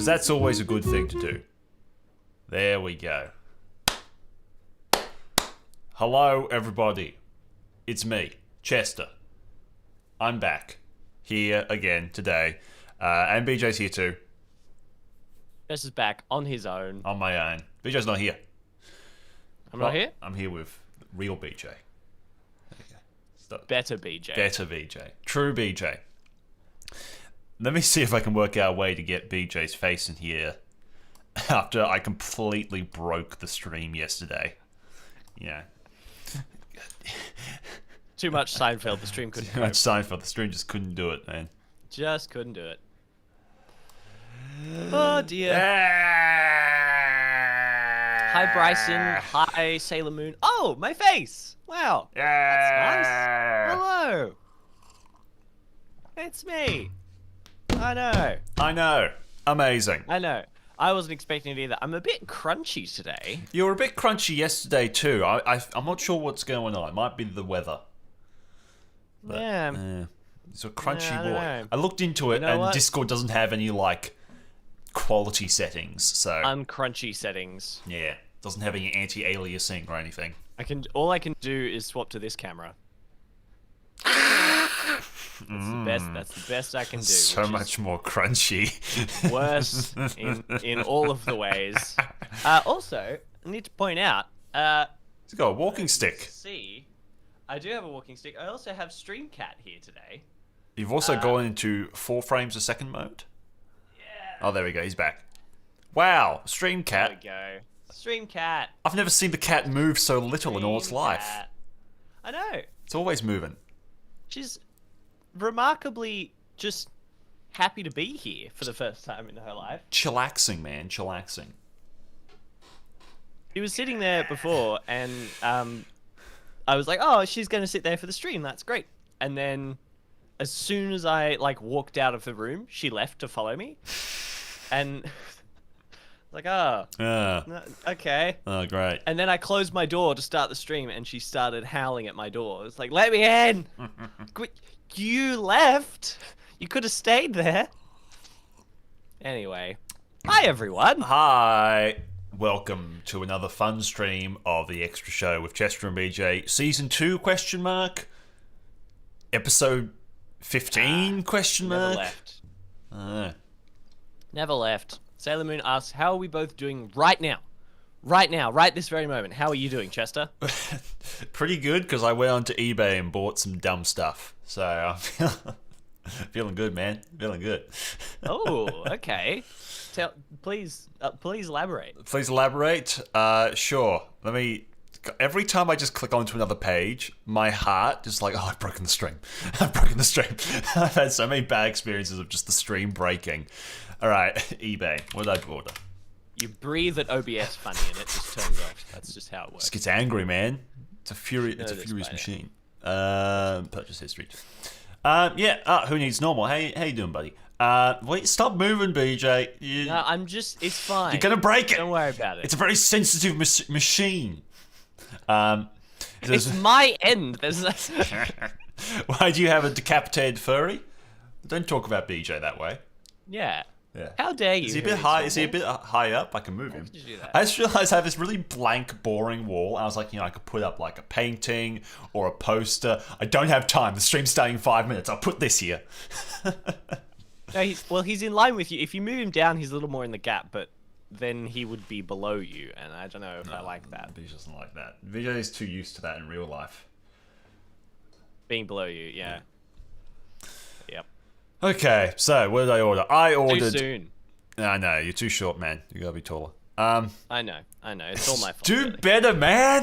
because that's always a good thing to do. There we go. Hello, everybody. It's me, Chester. I'm back here again today, and BJ's here too. Chester's back on his own. On my own. BJ's not here. I'm not here? I'm here with real BJ. Better BJ. Better BJ. True BJ. Let me see if I can work out a way to get BJ's face in here after I completely broke the stream yesterday. Yeah. Too much Seinfeld. The stream couldn't Too much Seinfeld. The stream just couldn't do it, man. Just couldn't do it. Oh, dear. Hi, Bryson. Hi, Sailor Moon. Oh, my face. Wow. That's nice. Hello. It's me. I know. I know. Amazing. I know. I wasn't expecting it either. I'm a bit crunchy today. You were a bit crunchy yesterday too. I'm not sure what's going on. It might be the weather. But, Yeah. it's a crunchy Yeah, I don't boy. know. I looked into it, You know and what? Discord doesn't have any like quality settings, so Uncrunchy settings. yeah, doesn't have any anti-aliasing or anything. All I can do is swap to this camera. That's the best I can do. So which is much more crunchy. worse in all of the ways. Also, I need to point out. It's got a walking stick. See, I do have a walking stick. I also have StreamCat here today. You've also gone into 4 frames a second mode. Yeah. Oh, there we go. He's back. Wow, There StreamCat. we go. StreamCat. I've never seen the cat move so little in all its life. StreamCat. I know. It's always moving. She's remarkably just happy to be here for the first time in her life. Chillaxing, man. Chillaxing. She was sitting there before, and I was like, "Oh, she's going to sit there for the stream. That's great." And then, as soon as I walked out of the room, she left to follow me, and like, "Oh, no, okay." Oh, great. And then I closed my door to start the stream, and she started howling at my door. It's like, "Let me in!" You left. You could have stayed there. Anyway, hi everyone. Hi. Welcome to another fun stream of the Extra Show with Chester and BJ. Season 2, question mark? Episode 15, question Never mark? left. Never left. Sailor Moon asks, "How are we both doing right now? Right now, right this very moment. How are you doing, Chester?" Pretty good, because I went onto eBay and bought some dumb stuff. So I'm feeling good, man. Feeling good. Oh, okay. Please elaborate. Please elaborate. Sure. Every time I just click onto another page, my heart just like, oh, I've broken the stream. I've broken the stream. I've had so many bad experiences of just the stream breaking. All right, eBay. What did I order? You breathe at OBS funny and it just turns off. That's just how it works. Just gets angry, man. It's a furious this by machine. Purchase history. Yeah. Who needs normal? How you doing, buddy? Wait, stop moving, BJ. No, it's fine. You're gonna break it. Don't worry about it. It's a very sensitive machine. It's my end. There's no... Why do you have a decapitated furry? Don't talk about BJ that way. Yeah. Yeah. How dare you? Is he a bit high? Is he a bit high up? I can move him. did you do that? I just realized I have this really blank, boring wall. I was like, I could put up like a painting or a poster. I don't have time. The stream's starting in 5 minutes. I'll put this here. No, he's in line with you. If you move him down, he's a little more in the gap, but then he would be below you, and I don't know if I like that. BJ doesn't like that. BJ is too used to that in real life. Being below you, yeah. Yep. Okay, so what did I order? I ordered. Too soon. No, no, you're too short, man. You gotta be taller. I know. It's all my fault. Do really. better, man.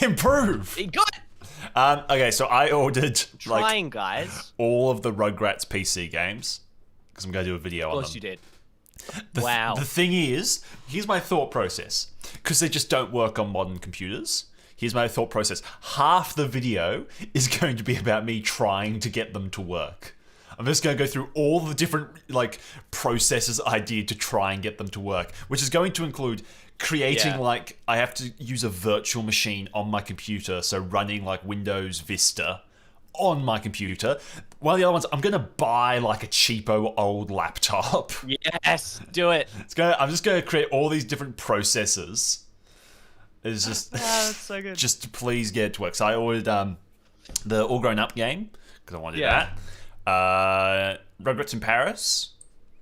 Improve. He got it! Okay, so I ordered like Trying, guys. all of the Rugrats PC games because I'm going to do a video on them. Of course you did. The Wow. The thing is, here's my thought process because they just don't work on modern computers. Here's my thought process. Half the video is going to be about me trying to get them to work. I'm just going to go through all the different like processes I did to try and get them to work, which is going to include creating like I have to use a virtual machine on my computer, so running like Windows Vista on my computer. One of the other ones, I'm going to buy like a cheapo old laptop. Yes, do it. I'm just going to create all these different processors. It's just, That's so good. just to please get it to work. So I ordered the All Grown Up game because I wanted that. Rugrats in Paris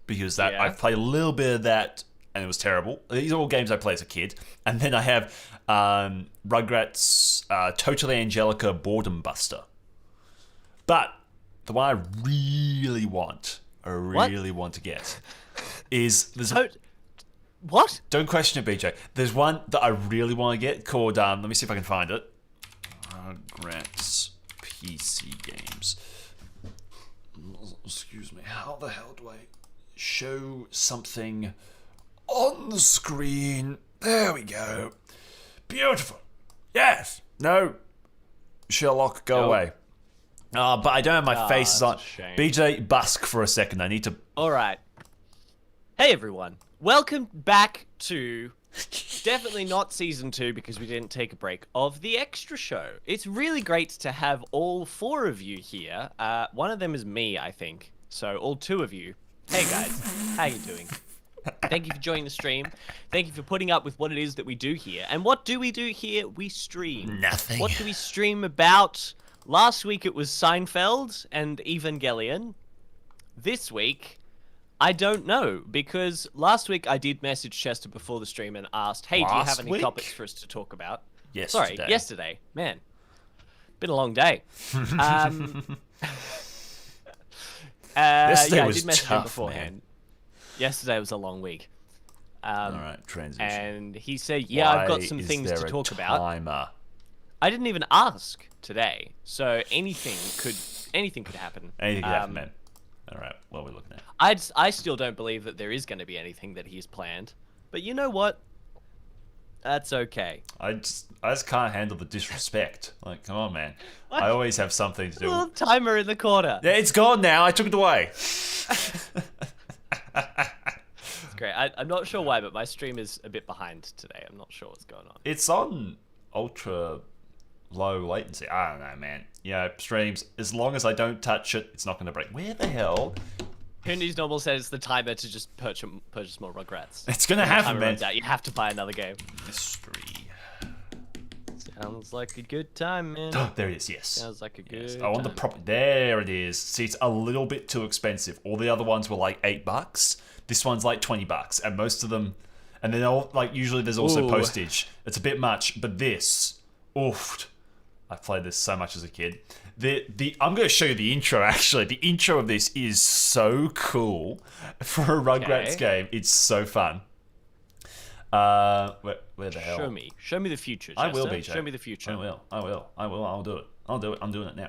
because I've played a little bit of that and it was terrible. These are all games I played as a kid. And then I have Rugrats Totally Angelica Boredom Buster. But the one I really want to get is What? Don't question it, BJ. There's one that I really want to get called let me see if I can find it. Rugrats PC games. Excuse me. How the hell do I show something on the screen? There we go. Beautiful. Yes. No. Sherlock, go away. But I don't have my faces on. BJ, busk for a second. I need to. All right. Hey, everyone. Welcome back to definitely not season 2 because we didn't take a break of the extra show. It's really great to have all 4 of you here. One of them is me, I think. So all 2 of you. Hey, guys. How you doing? Thank you for joining the stream. Thank you for putting up with what it is that we do here. And what do we do here? We stream. Nothing. What do we stream about? Last week it was Seinfeld and Evangelion. This week, I don't know, because last week I did message Chester before the stream and asked, hey, do you have any topics for us to talk about? Yesterday. Sorry, yesterday. Man, been a long day. Yesterday I was did message tough, him beforehand. man. Yesterday was a long week. All right, transition. And he said, yeah, I've got some things to talk about. I didn't even ask today, so anything could happen. Anything could happen, man. All right, what are we looking at? I still don't believe that there is going to be anything that he's planned, but you know what? That's okay. I just can't handle the disrespect. Like, come on, man. I always have something to do. Little timer in the corner. Yeah, it's gone now. I took it away. It's great. I'm not sure why, but my stream is a bit behind today. I'm not sure what's going on. It's on ultra low latency. I don't know, man. Yeah, streams, as long as I don't touch it, it's not going to break. Where the hell? Hoondy's Normal says the timer to just purchase more Rugrats. It's going to happen, man. You have to buy another game. Mystery. Sounds like a good time, man. Oh, there it is, yes. Sounds like a good I want the proper... There it is. See, it's a little bit too expensive. All the other ones were like $8. This one's like $20. And most of them... And then all, like, usually there's also postage. It's a bit much, but this... Oof. I played this so much as a kid. I'm going to show you the intro, actually. The intro of this is so cool for a Rugrats game. It's so fun. Where the hell? Show me the future, Chester. I will, BJ. Show me the future. I will. I'll do it. I'm doing it now.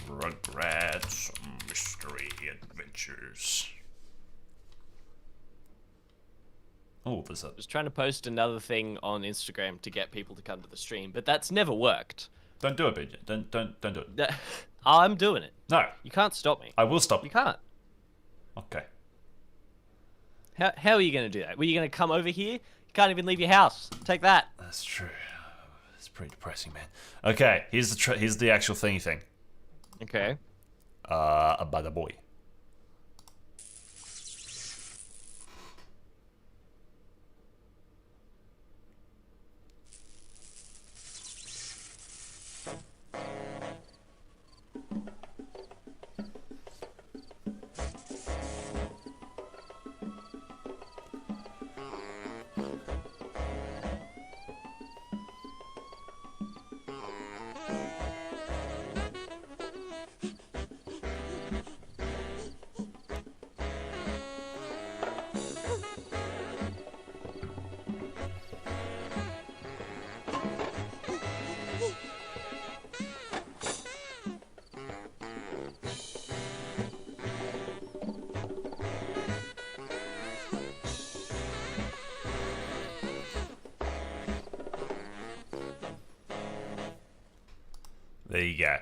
Rugrats Mystery Adventures. Oh, there's a... I was trying to post another thing on Instagram to get people to come to the stream, but that's never worked. Don't do it, BJ. Don't do it. I'm doing it. No. You can't stop me. I will stop You can't. Okay. How are you going to do that? Were you going to come over here? You can't even leave your house. Take that. That's true. It's pretty depressing, man. Okay, here's the actual thingy thing. Okay. A bada boy. There you go.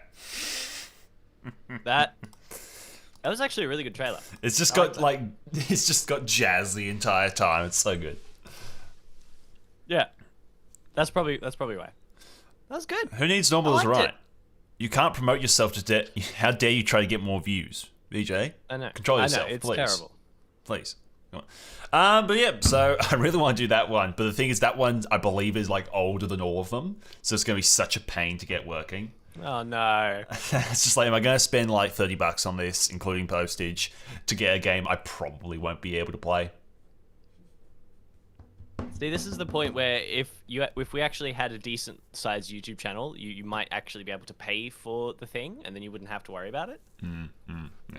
That was actually a really good trailer. It's just got it's just got jazz the entire time. It's so good. Yeah. That's probably why. That was good. Who Needs Normal is liked right. it. You can't promote yourself to death. How dare you try to get more views, VJ? I know. Control yourself, I know, it's please. terrible. Please. Come on. But yeah, so I really want to do that one. But the thing is, that one, I believe, is like older than all of them. So it's going to be such a pain to get working. Oh no. It's just like, am I going to spend like $30 on this, including postage, to get a game I probably won't be able to play? See, this is the point where if we actually had a decent sized YouTube channel, you might actually be able to pay for the thing, and then you wouldn't have to worry about it. Yeah.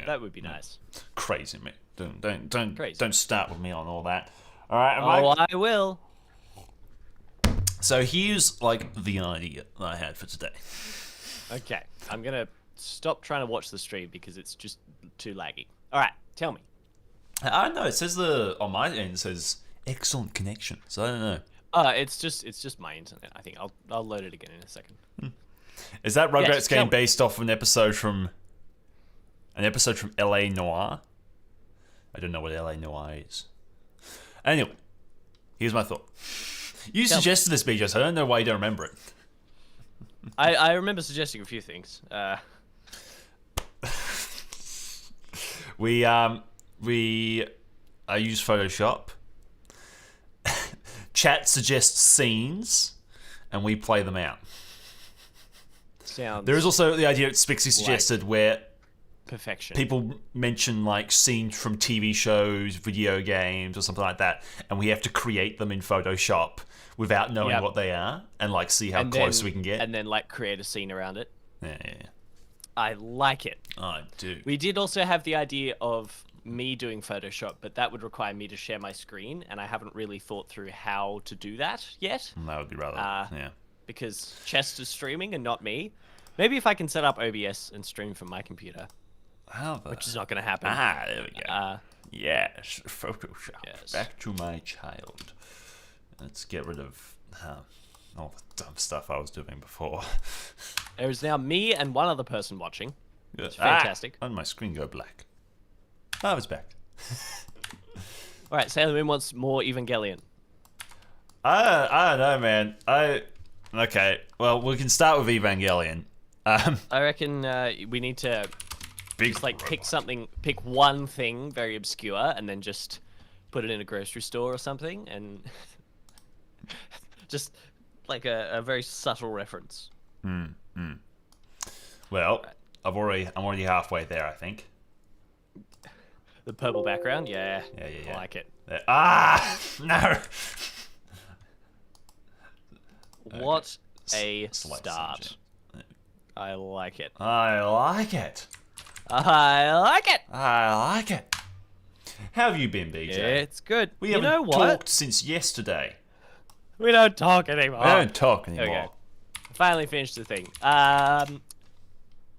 That would be nice. Crazy, mate. Crazy. Don't start with me on all that. All right. I will. So here's like the idea that I had for today. Okay, I'm gonna stop trying to watch the stream because it's just too laggy. All right, tell me. I don't know. It says on my end, it says excellent connection. So I don't know. It's just my internet. I think I'll load it again in a second. Is that Rugrats Yes, tell game me. based off an episode from LA Noire? I don't know what LA Noire is. Anyway, here's my thought. You Tell me. suggested this, BJ, so I don't know why you don't remember it. I remember suggesting a few things. I use Photoshop. Chat suggests scenes, and we play them out. Sounds There is also the idea that Spixie suggested where perfection. people mention like scenes from TV shows, video games, or something like that, and we have to create them in Photoshop without knowing Yep. what they are, and like see how And close then- we can get. and then like create a scene around it. Yeah. I like it. I do. We did also have the idea of me doing Photoshop, but that would require me to share my screen, and I haven't really thought through how to do that yet That would be rather. Yeah. because Chester's streaming and not me. Maybe if I can set up OBS and stream from my computer, which is not going to happen. There we go. Yes, Photoshop. Yes. Back to my child. Let's get rid of all the dumb stuff I was doing before. There is now me and one other person watching. It's fantastic. And my screen go black. I was back. All right, Sailor Moon wants more Evangelion. I don't know, man. Okay. Well, we can start with Evangelion. I reckon we need to Big just like pick one thing very obscure, and then just put it in a grocery store or something, and just like a very subtle reference. Well, I'm already halfway there, I think. The purple background, yeah. Yeah. I like it. No. What a Slight start. subject. I like it. I like it. I like it. I like it. How have you been, BJ? It's good. We you haven't know what? talked since yesterday. We don't talk anymore. We don't talk There anymore. we go. Finally finished the thing.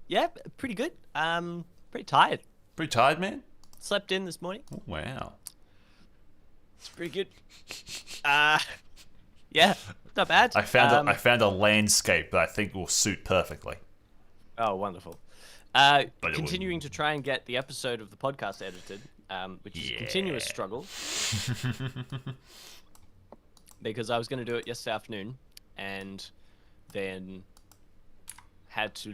Yeah, pretty good. Pretty tired. Pretty tired, man? Slept in this morning. Oh, wow. It's pretty good. Yeah, not bad. I found a landscape that I think will suit perfectly. Oh, wonderful. it Continuing to try and get the episode of the podcast edited, which is a continuous struggle. Because I was going to do it yesterday afternoon, and then had to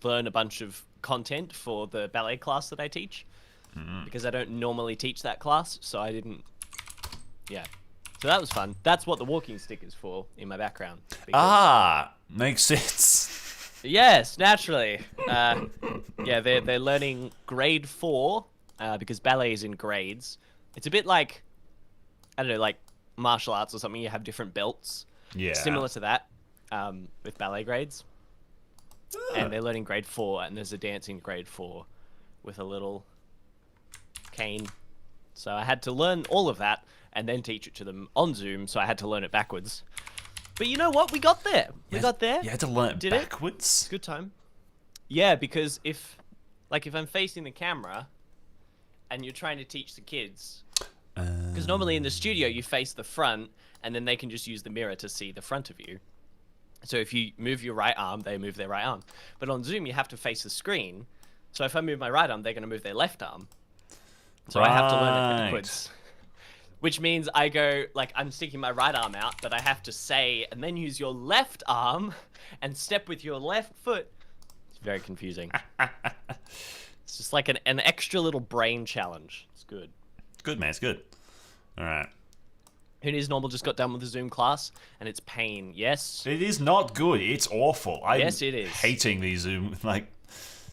learn a bunch of content for the ballet class that I teach. Because I don't normally teach that class, so I didn't... Yeah. So that was fun. That's what the walking stick is for in my background. because- Makes sense. Yes, naturally. Yeah, they're learning grade 4 because ballet is in grades. It's a bit like, I don't know, like martial arts or something. You have different belts. Yeah. Similar to that with ballet grades. And they're learning grade 4, and there's a dance in grade 4 with a little cane. So I had to learn all of that and then teach it to them on Zoom, so I had to learn it backwards. But you know what? We got there. We got there. You had to learn it Did it? backwards? Good time. Yeah, because if I'm facing the camera and you're trying to teach the kids, because normally in the studio you face the front and then they can just use the mirror to see the front of you. So if you move your right arm, they move their right arm. But on Zoom you have to face the screen. So if I move my right arm, they're going to move their left arm. So I have to learn it backwards. Which means I go, like, I'm sticking my right arm out, but I have to say, and then use your left arm and step with your left foot very confusing. It's just like an extra little brain challenge. It's good. Good, man. It's good. All right. Who Needs Normal just got done with the Zoom class, and it's pain. Yes. It is not good. It's awful. Yes, it is. Hating these Zoom, like,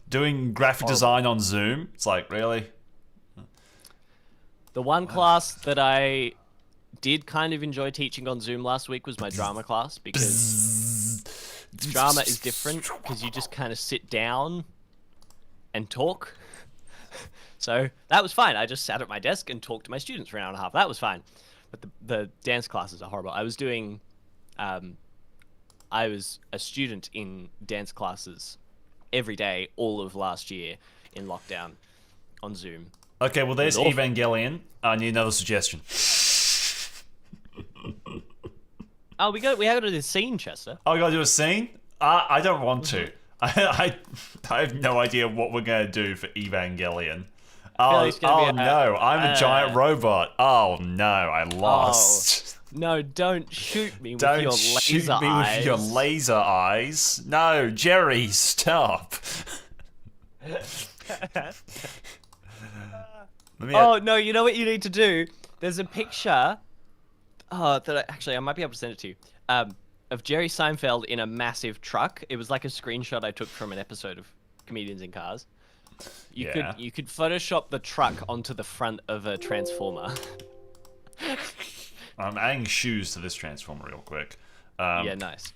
doing graphic design on Zoom. It's like, really? The one class that I did kind of enjoy teaching on Zoom last week was my drama class, because drama is different because you just kind of sit down and talk. So that was fine. I just sat at my desk and talked to my students for an hour and a half. That was fine. But the dance classes are horrible. I was doing, I was a student in dance classes every day all of last year in lockdown on Zoom. Okay, well, there's Awful. Evangelion. I need another suggestion. Oh, we have to do this scene, Chester. Oh, we gotta do a scene? I don't want to. I have no idea what we're gonna do for Evangelion. like it's gonna be a- no, I'm a giant robot. Oh no, I lost. No, don't shoot me with Don't your shoot laser me eyes. with your laser eyes. No, Jerry, stop. Let me Oh no! You know what you need to do? There's a picture. Oh, I might be able to send it to you. Of Jerry Seinfeld in a massive truck. It was like a screenshot I took from an episode of Comedians in Cars. You could Photoshop the truck onto the front of a transformer. I'm adding shoes to this transformer real quick. Yeah, nice.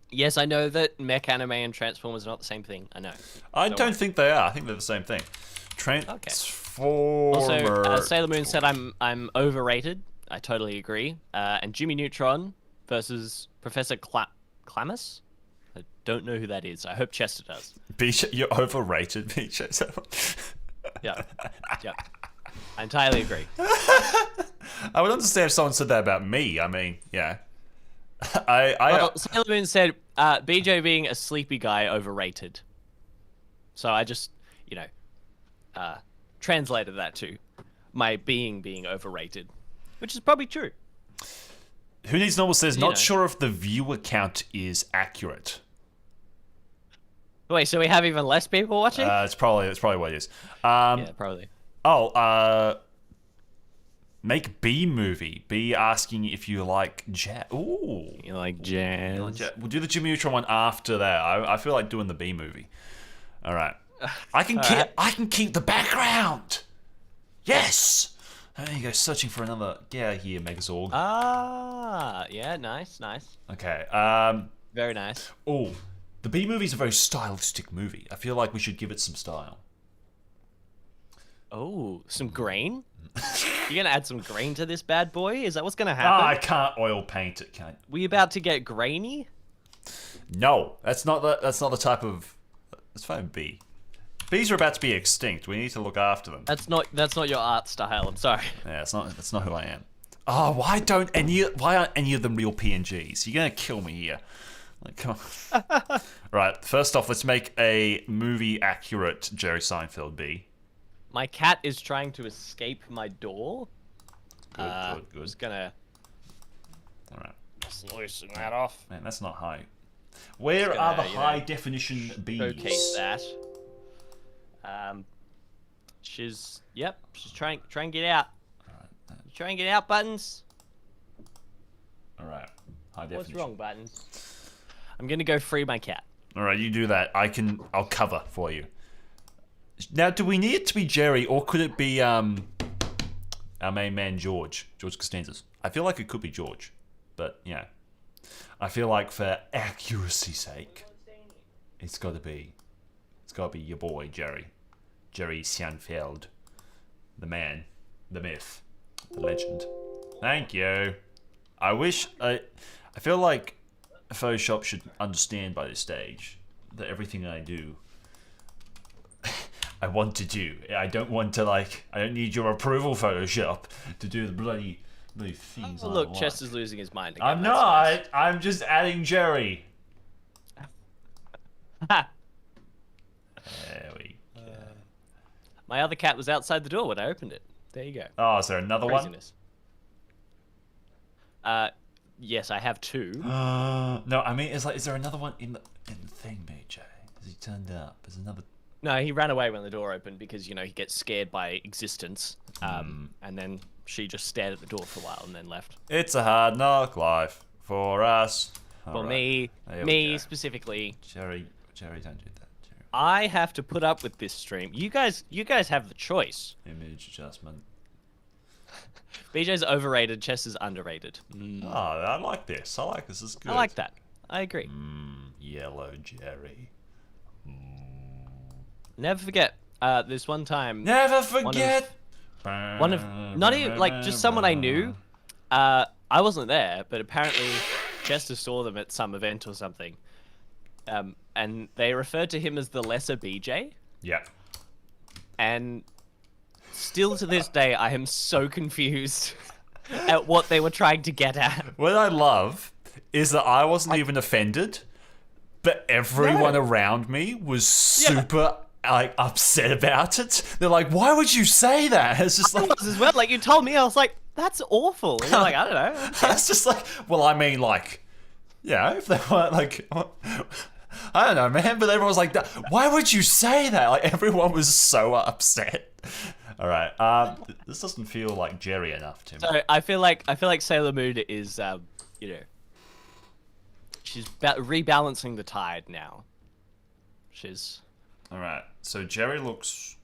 Yes, I know that mech anime and Transformers are not the same thing. I know. I don't think they are. I think they're the same thing. Transformer. Also, Sailor Moon said I'm overrated. I totally agree. And Jimmy Neutron versus Professor Clamus. I don't know who that is. I hope Chester does. Beach, you're overrated, Beach. Yeah. I entirely agree. I would understand if someone said that about me. I mean, yeah. Well, Sailor Moon said BJ being a sleepy guy overrated. So I just, translated that to my being overrated, which is probably true. Who Needs Normal says, not know. sure if the viewer count is accurate. Wait, so we have even less people watching? It's probably what it is. Yeah, probably. Make B movie. B asking if you like jazz. Ooh. You like jazz? We'll do the Jimmy Neutron one after that. I feel like doing the B movie. All right. I can keep the background. Yes. There you go. Searching for another. Get out of here, Megazord. Ah, yeah, nice. Okay. Very nice. Oh, the B movie is a very stylistic movie. I feel like we should give it some style. Oh, some grain? You're gonna add some grain to this bad boy? Is that what's gonna I happen? can't oil paint it. Can I? We about to get grainy? No, that's not the type of. That's fine. B. Bees are about to be extinct. We need to look after them. That's not your art style. I'm sorry. Yeah, that's not who I am. Oh, why aren't any of them real PNGs? You're gonna kill me here. Like, come on. Right. First off, let's make a movie accurate Jerry Seinfeld B. My cat is trying to escape my door. Good. Just gonna All right. just loosen that off. Man, that's not high. Where Just are gonna, the high definition Showcase Bs? that. She's trying to get out. You trying to get out, Buttons? All right. High definition. What's wrong, Buttons? I'm gonna go free my cat. All right, you do that. I'll cover for you. Now, do we need it to be Jerry, or could it be our main man George Costanzas? I feel like it could be George, but yeah, I feel like for accuracy's sake, it's got to be your boy Jerry Seinfeld, the man, the myth, the legend. Thank you. I feel like Photoshop should understand by this stage that everything I do, I want to do. I don't want to I don't need your approval, Photoshop, to do the bloody things. Oh, look, Chester's losing his mind again. I'm That's not. nice. I'm just adding Jerry. There we go. My other cat was outside the door when I opened it. There you go. Oh, is there another one? Craziness. Yes, I have two. No, I mean, is there another one in the thing, BJ? Has he turned up? There's another. No, he ran away when the door opened because he gets scared by existence. And then she just stared at the door for a while and then left. It's a hard knock life for us. Well, Alright. There we me go. specifically, Jerry, don't do that. Jerry. I have to put up with this stream. You guys have the choice. Image adjustment. BJ's overrated, Chess is underrated. Oh, I like this. I like this. It's good. I like that. I agree. Yellow Jerry. Never forget. This one time. Never forget. One of not even like just someone I knew. I wasn't there, but apparently Chester saw them at some event or something. And they referred to him as the lesser BJ. Yeah. And still to this day, I am so confused at what they were trying to get at. What I love is that I wasn't even offended, but everyone around me was super like upset about it. They're like, "Why would you say that?" It's just like, As well, like you told me, I was like, "That's awful." And you're like, "I don't know." it's just like, well, I mean, like, yeah, if they weren't like, I don't know, man. But everyone was like, "Why would you say that?" Like everyone was so upset. All right, this doesn't feel like Jerry enough to me. So I feel like Sailor Moon is, she's rebalancing the tide now. She's. All right, so Jerry looks.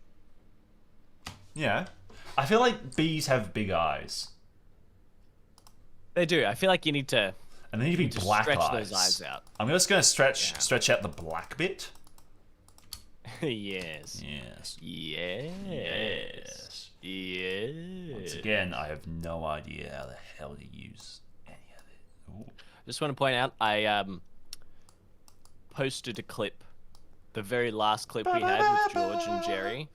Yeah, I feel like bees have big eyes, They do. I feel like you need to. and they need to be black stretch eyes. those eyes out. I'm just gonna stretch out the black bit. Yes. Yes. Yes. Yes. Once again, I have no idea how the hell to use any of it. Ooh. Just want to point out, I posted a clip, the very last clip we had with George and Jerry,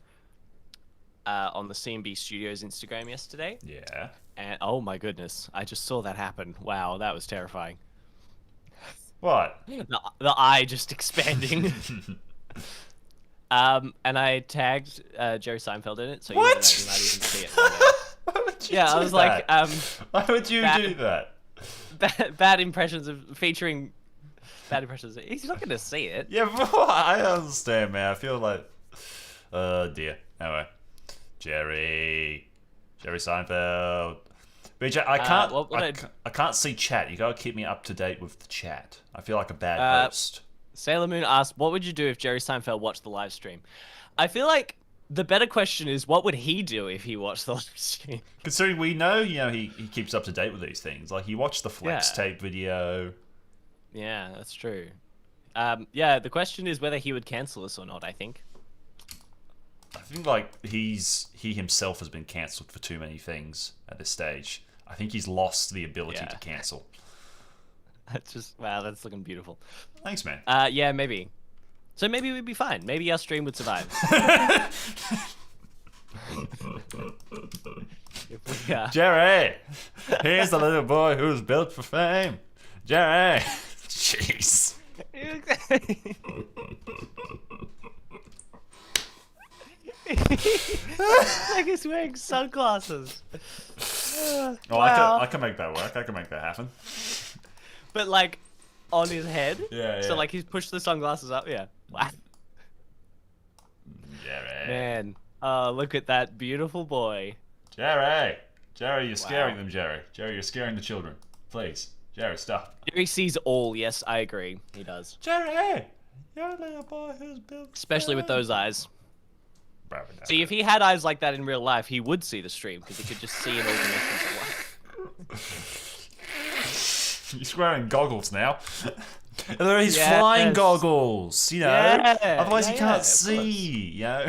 on the CMB Studios Instagram yesterday. Yeah. And oh my goodness, I just saw that happen. Wow, that was terrifying. What? The eye just expanding. And I tagged Jerry Seinfeld in it, so What? you might even see it. One day. Why would you Yeah, do I was that? like, Why would you bad- do that? bad impressions of featuring bad impressions. He's not gonna see it. Yeah, but I understand, man. I feel like, dear. Anyway, Jerry Seinfeld. BJ, I can't. I can't see chat. You gotta keep me up to date with the chat. I feel like a bad host. Sailor Moon asked, "What would you do if Jerry Seinfeld watched the live stream?" I feel like the better question is, what would he do if he watched the live stream? Considering we know, he keeps up to date with these things. Like he watched the flex Yeah. tape video. Yeah, that's true. Yeah, the question is whether he would cancel us or not. I think. I think like he himself has been cancelled for too many things at this stage. I think he's lost the ability Yeah. to cancel. That's just wow. That's looking beautiful. Thanks, man. Yeah, maybe. So maybe we'd be fine. Maybe our stream would survive. If we, Jerry, here's the little boy who's built for fame. Jerry, jeez. Like he's wearing sunglasses. Oh, Wow. I can make that work. I can make that happen. But like on his head. Yeah, So yeah. like he's pushed the sunglasses up. Yeah. Wow. Jerry. Man. Look at that beautiful boy. Jerry, you're scaring Wow. them, Jerry. Jerry, you're scaring the children. Please, Jerry, stop. Jerry sees all. Yes, I agree. He does. Jerry, you're a little boy who's built. for Especially with fame. those eyes. Bravo, See, if he had eyes like that in real life, he would see the stream because he could just see in all dimensions at once. He's wearing goggles now. They're his Yes. flying goggles, you know. Yeah, Otherwise, yeah, you yeah, can't of see, you know.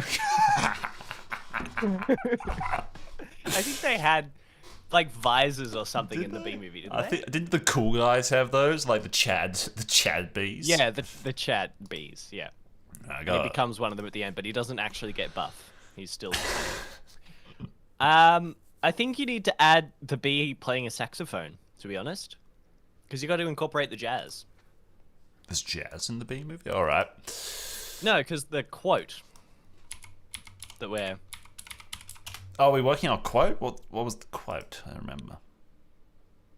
I think they had like visors or something in the B movie, didn't I they? think didn't the cool guys have those, like the Chad bees? Yeah, the Chad bees. Yeah, I he got becomes one of them at the end, but he doesn't actually get buff. He's still. I think you need to add the bee playing a saxophone. To be honest, because you got to incorporate the jazz. There's jazz in the B movie. All right. No, because the quote that we're. Oh, we're working on a quote. What was the quote? I don't remember.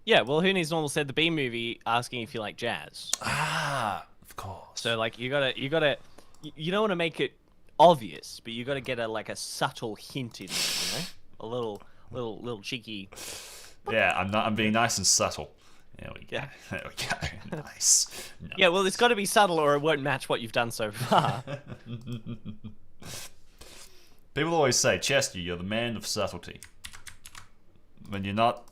Yeah, well, Who Needs Normal said the B movie asking if you like jazz. Ah, of course. So like you gotta You don't want to make it obvious, but you got to get a subtle hint in there, a little cheeky. Yeah, I'm being nice and subtle. There we go. Yeah. There we go. Nice. Yeah, well, it's got to be subtle, or it won't match what you've done so far. People always say, Chester, you're the man of subtlety. When you're not.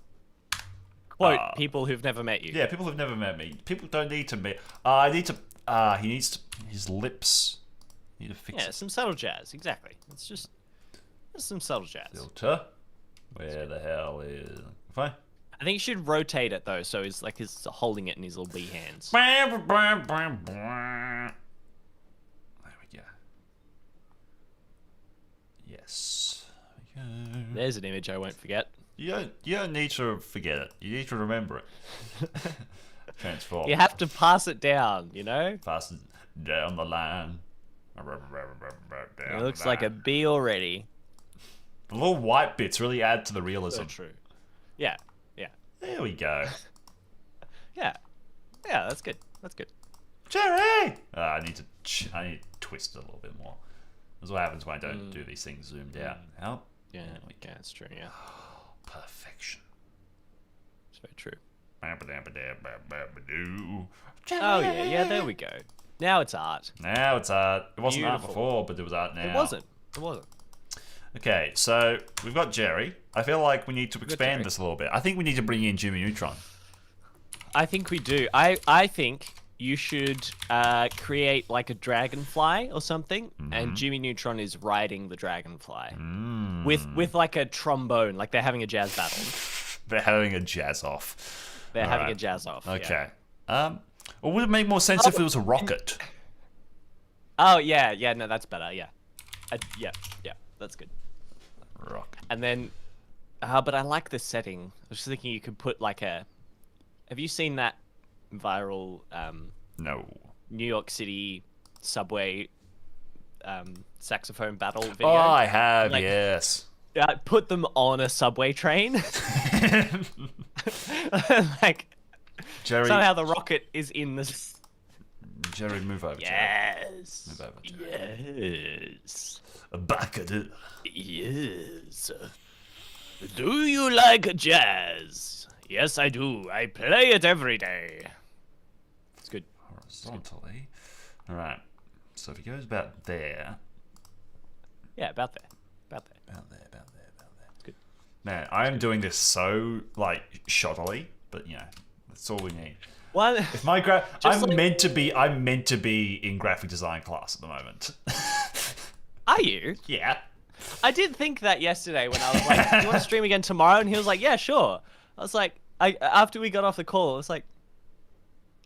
Quote people who've never met you. Yeah, people who've never met me. People don't need to meet. He needs to. His lips. Need to fix Yeah, it. some subtle jazz. Exactly. It's just some subtle jazz. Filter. Where the hell is? Fine. I think you should rotate it though, so he's holding it in his little bee hands. There we go. Yes. There we go. There's an image I won't forget. You don't need to forget it. You need to remember it. Transform. You have to pass it down, you know? Pass it down the line. It looks like a bee already. The little white bits really add to the realism. So true. Yeah, yeah. There we go. Yeah. Yeah, that's good. That's good. Jerry! I need to twist it a little bit more. That's what happens when I don't do these things zoomed out. Help. Yeah, that's true, yeah. Perfection. It's very true. Oh Oh, yeah, there we go. Now it's art. Now it's art. It wasn't art Beautiful. before, but it was art now. It wasn't. It wasn't. Okay, so we've got Jerry. I feel like we need to expand Jerry. this a little bit. I think we need to bring in Jimmy Neutron. I think we do. I think you should create like a dragonfly or something, and Jimmy Neutron is riding the dragonfly with like a trombone, like they're having a jazz battle. They're having a jazz off. They're having a Alright. jazz off. Yeah. Okay. Or would it make more sense if it was a rocket? Oh yeah, no, that's better. Yeah, yeah, that's good. Rocket. And then, but I like the setting. I was just thinking you could put like a. Have you seen that viral No. New York City subway saxophone battle video? Oh, I have, Like- yes. Put them on a subway train. Like Jerry, somehow the rocket is in the. Jerry, move over. Yes. Move over, Jerry. Yes. Back at it. Yes. Do you like jazz? Yes, I do. I play it every day. It's good. Horizontally. Alright. So if he goes about there. Yeah, about there. About there. About there. Good. Man, I am doing this so, like, shoddily, but, you know, that's all we need. Well, If my I'm like- meant to be in graphic design class at the moment. are you? Yeah. I did think that yesterday when I was like, "Do you want to stream again tomorrow?" And he was like, "Yeah, sure." I was like, after we got off the call, I was like,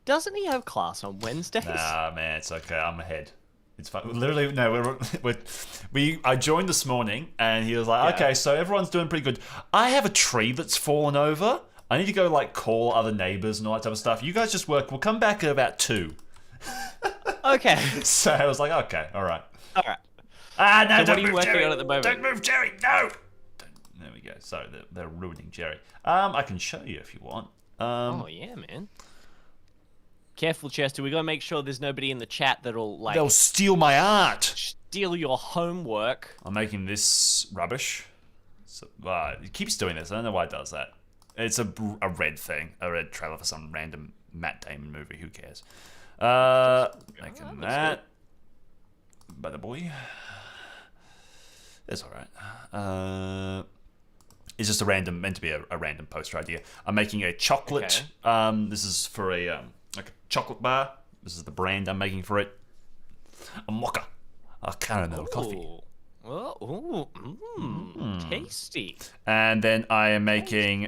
"Doesn't he have class on Wednesdays?" Nah, man, it's okay. I'm ahead. It's fine. Literally, no. I joined this morning, and he was like, Yeah. "Okay, so everyone's doing pretty good. I have a tree that's fallen over. I need to go like call other neighbors and all that type of stuff. You guys just work. We'll come back at about 2." Okay. So I was like, "Okay, all right." All right. Ah, no! So what Don't are you move, working Jerry. on at the moment? Don't move, Jerry. No. There we go. So they're ruining Jerry. I can show you if you want. Oh yeah, man. Careful, Chester. We gotta make sure there's nobody in the chat that'll like They'll steal my art. steal your homework. I'm making this rubbish. So, it keeps doing this. I don't know why it does that. It's a red thing. A red trailer for some random Matt Damon movie. Who cares? Making that. By the boy. It's alright. It's just meant to be a random poster idea. I'm making a chocolate. This is for a like a chocolate bar. This is the brand I'm making for it. A mocha. A caramel coffee. Tasty. And then I am making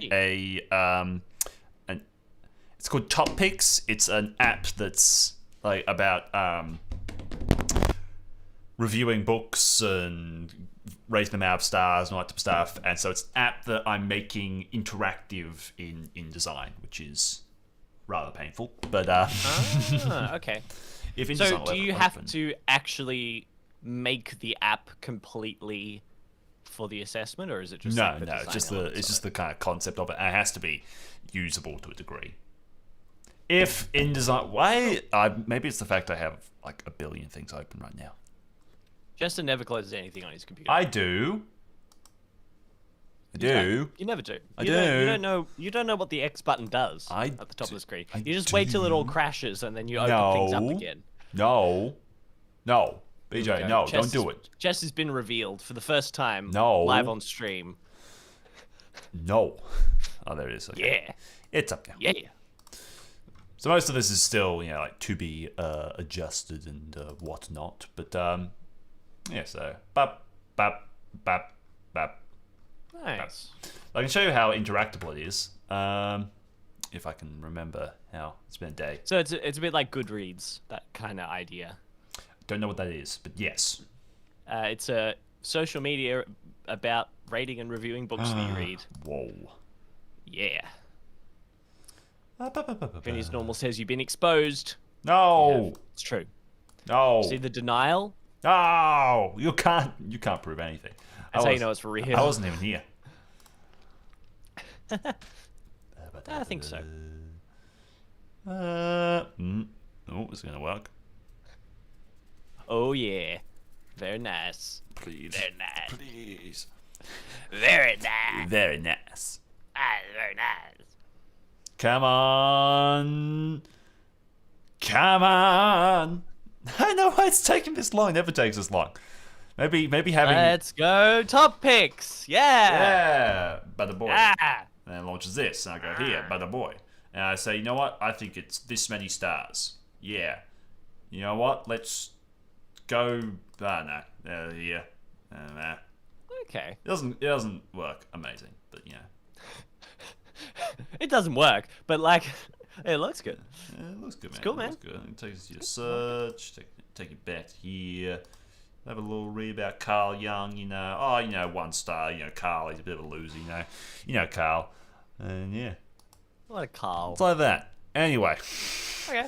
it's called Top Picks. It's an app that's like about reviewing books and rating them out of stars and all that type of stuff. And so it's an app that I'm making interactive in design, which is rather painful. But Okay. if InDesign So will do ever you have open- to actually make the app completely for the assessment, or is it just No, like the no. It's design just elements it's of just the kind of concept of it. And it has to be usable to a degree. If InDesign, maybe it's the fact I have like a billion things open right now. Justin never closes anything on his computer. I do. You never do. I You do. You don't know what the X button does I at the top of the screen. I You just wait till it all crashes and then you open things up again. No. BJ, no, don't do it. Jess has been revealed for the first time No. live on stream. No. Oh, there it is. Okay. Yeah. It's up now. Yeah. So most of this is still, like to be adjusted and whatnot. But yeah, so bap, bap, bap, bap. Nice. I can show you how interactable it is. If I can remember how it's been a day. So it's a bit like Goodreads, that kind of idea. Don't know what that is, but yes. It's a social media about rating and reviewing books that you read. Whoa. Yeah. Vinny's Normal says you've been exposed. No. It's true. No. See the denial? No. You can't prove anything. That's how you know it's for real. I wasn't even here. I think so. Oh, it's gonna work. Oh yeah. Very nice. Please. Very nice. Please. Very nice. Very nice. Very nice. Come on. Come on. I know why it's taking this long. It never takes this long. Maybe having... Let's go top picks. Yeah. Yeah. Bada boy. Ah. And then launches this. And I go here. Bada boy. And I say, you know what? I think it's this many stars. Yeah. You know what? Let's go... no. Yeah. Nah. Okay. It doesn't work amazing. But, It doesn't work, but like, it looks good. Yeah, it looks good, man. It's cool, man. It looks good. It takes us to your search. Take it back here. Have a little read about Carl Jung. 1 star. Carl, he's a bit of a loser. You know Carl. And yeah, What a Carl. it's like that. Anyway. Okay.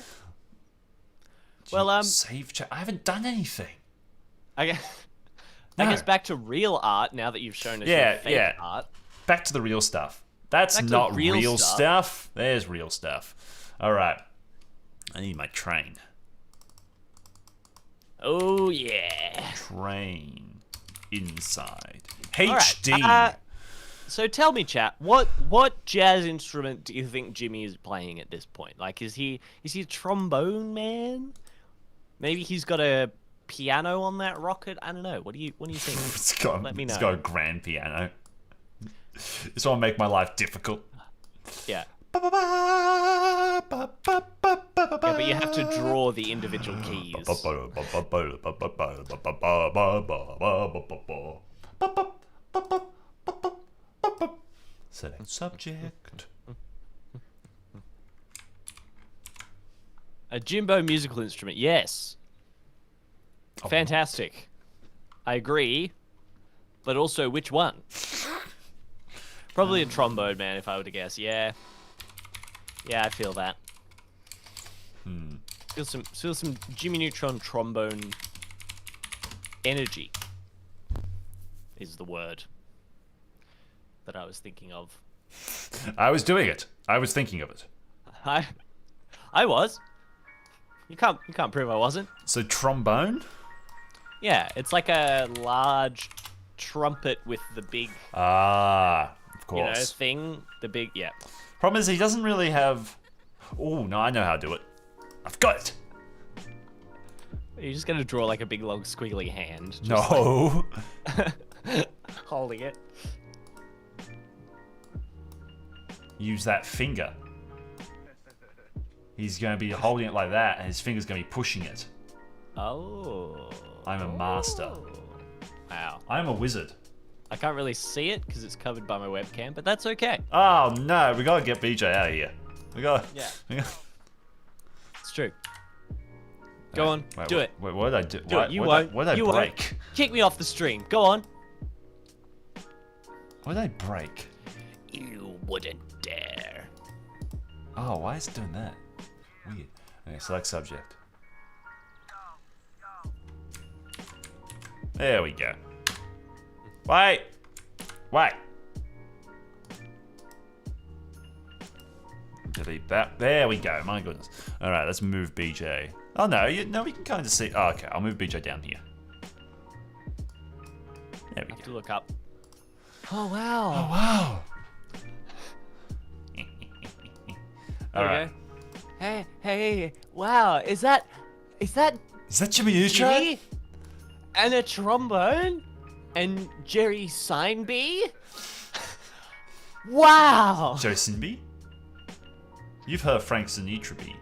Well, save chat. I haven't done anything. I guess back to real art now that you've shown us your fake art. Back to the real stuff. That's Back to not real real stuff. stuff. There's real stuff. All right. I need my train. Oh yeah. Train inside. All HD. right. So tell me, chat, what jazz instrument do you think Jimmy is playing at this point? Like, is he a trombone man? Maybe he's got a piano on that rocket. I don't know. What do you think? Let me know. It's got a grand piano. This will make my life difficult. Yeah. Yeah, but you have to draw the individual keys. Select subject. A Jimbo musical instrument, yes. Fantastic. I agree. But also, which one? Probably a trombone, man, if I were to guess. Yeah. Yeah, I feel that. Feel some Jimmy Neutron trombone energy is the word that I was thinking of. I was doing it. I was thinking of it. I was. You can't prove I wasn't. So trombone? Yeah, it's like a large trumpet with the big, Of course. thing. The big, yeah. Problem is he doesn't really have... Oh, no, I know how to do it. I've got it. You're just gonna draw like a big long squiggly hand. Just No. holding it. Use that finger. He's going to be holding it like that, and his finger's going to be pushing it. Oh. I'm a master. Wow. I'm a wizard. I can't really see it because it's covered by my webcam, but that's okay. Oh, no. We got to get BJ out of here. Yeah. It's true. Go on, Wait, do it. Wait, what did I do? Do it. You what won't. What did I You break? won't. Kick me off the stream. Go on. What did I break? You wouldn't dare. Oh, why is it doing that? Weird. Okay, select subject. There we go. Wait. delete that. There we go. My goodness. All right, let's move BJ. Oh no, no, we can kind of see. Oh, okay, I'll move BJ down here. There we I have go. to look up. Oh wow. Oh wow. All There right. we go. Hey, wow. Is that Is that Jimmy Neutron? Jimmy? And a trombone? And Jerry Signby? Wow! Joe Sinby? You've heard Frank Sinatra be.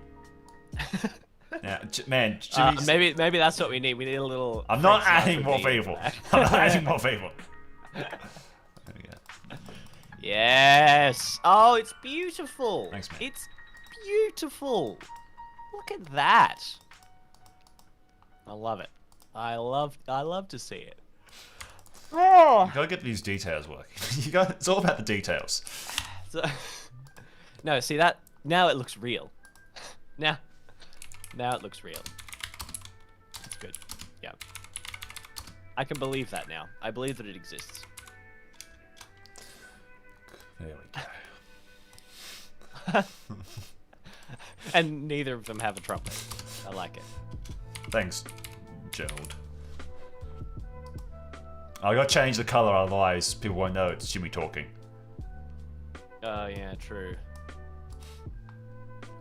Now, man, Jimmy's... Maybe that's what we need. We need a little. I'm not Frank adding Sinatra more beat. people. I'm not adding more people. There we go. Yes. Oh, it's beautiful. Thanks, man. It's beautiful. Look at that. I love it. I love to see it. Oh. You gotta get these details working. It's all about the details. So, no, see that? Now it looks real. Now it looks real. That's good. Yeah. I can believe that now. I believe that it exists. There we go. And neither of them have a trumpet. I like it. Thanks, Gerald. I gotta change the color, otherwise people won't know it's Jimmy talking. Oh yeah, true.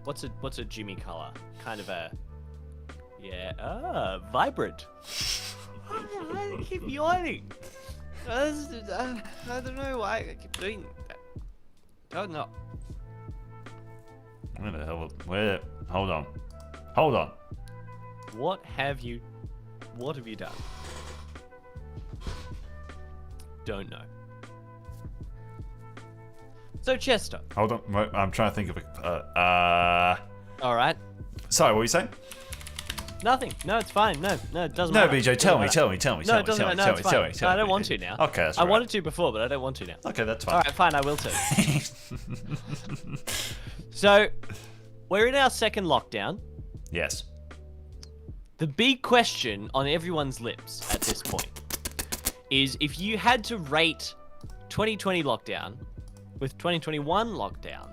What's a Jimmy color? Kind of a vibrant. I keep yawning. I don't know why I keep doing that. Oh no. Where the hell? Hold on. What have you done? Don't know. So Chester. Hold on. Wait, I'm trying to think of All right. Sorry, what were you saying? Nothing. No, it's fine. No, it doesn't No, matter. BJ, tell me. No, it doesn't matter. No, it's fine. No, I don't want to now. Okay, that's I right. wanted to before, but I don't want to now. Okay, that's All fine. right, fine. I will too. So, we're in our second lockdown. Yes. The big question on everyone's lips at this point is if you had to rate 2020 lockdown with 2021 lockdown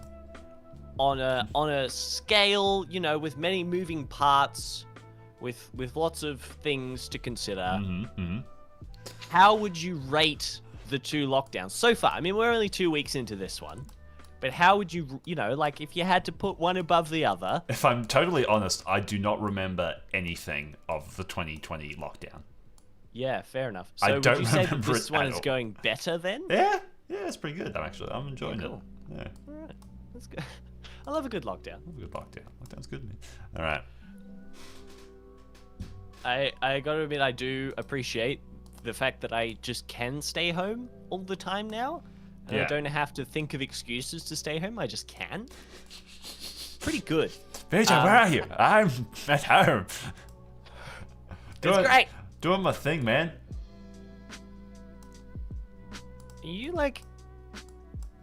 on a scale, you know, with many moving parts, with lots of things to consider, how would you rate the two lockdowns so far? I mean, we're only 2 weeks into this one, but how would you, like if you had to put one above the other? If I'm totally honest, I do not remember anything of the 2020 lockdown. Yeah, fair enough. I So don't would you say that remember this it one at is all. going better then? Yeah, it's pretty good. I'm enjoying cool. it. Yeah, All right, that's good. I love a good lockdown. good lockdown. Lockdown's good, man. All right. I gotta admit, I do appreciate the fact that I just can stay home all the time now. And I Yeah. don't have to think of excuses to stay home. I just can. Pretty good. BJ, where are you? I'm at home. It's great. Doing my thing, man. Are you like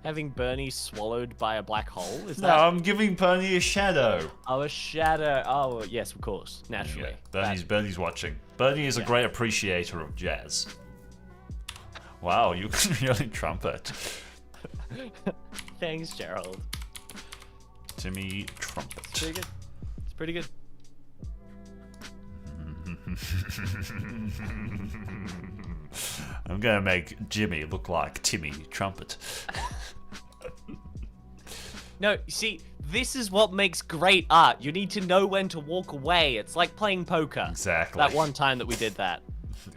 having Bernie swallowed by a black hole? Is No, that I'm giving Bernie a shadow. a shadow? Oh yes, of course, naturally. Yeah, Bernie's watching. Bernie is a great appreciator of jazz. Wow, you can really trumpet. Thanks, Gerald. Timmy trumpet. It's pretty good. It's pretty good. I'm gonna make Jimmy look like Timmy trumpet. No, you see, this is what makes great art. You need to know when to walk away. It's like playing poker. Exactly. That one time that we did that.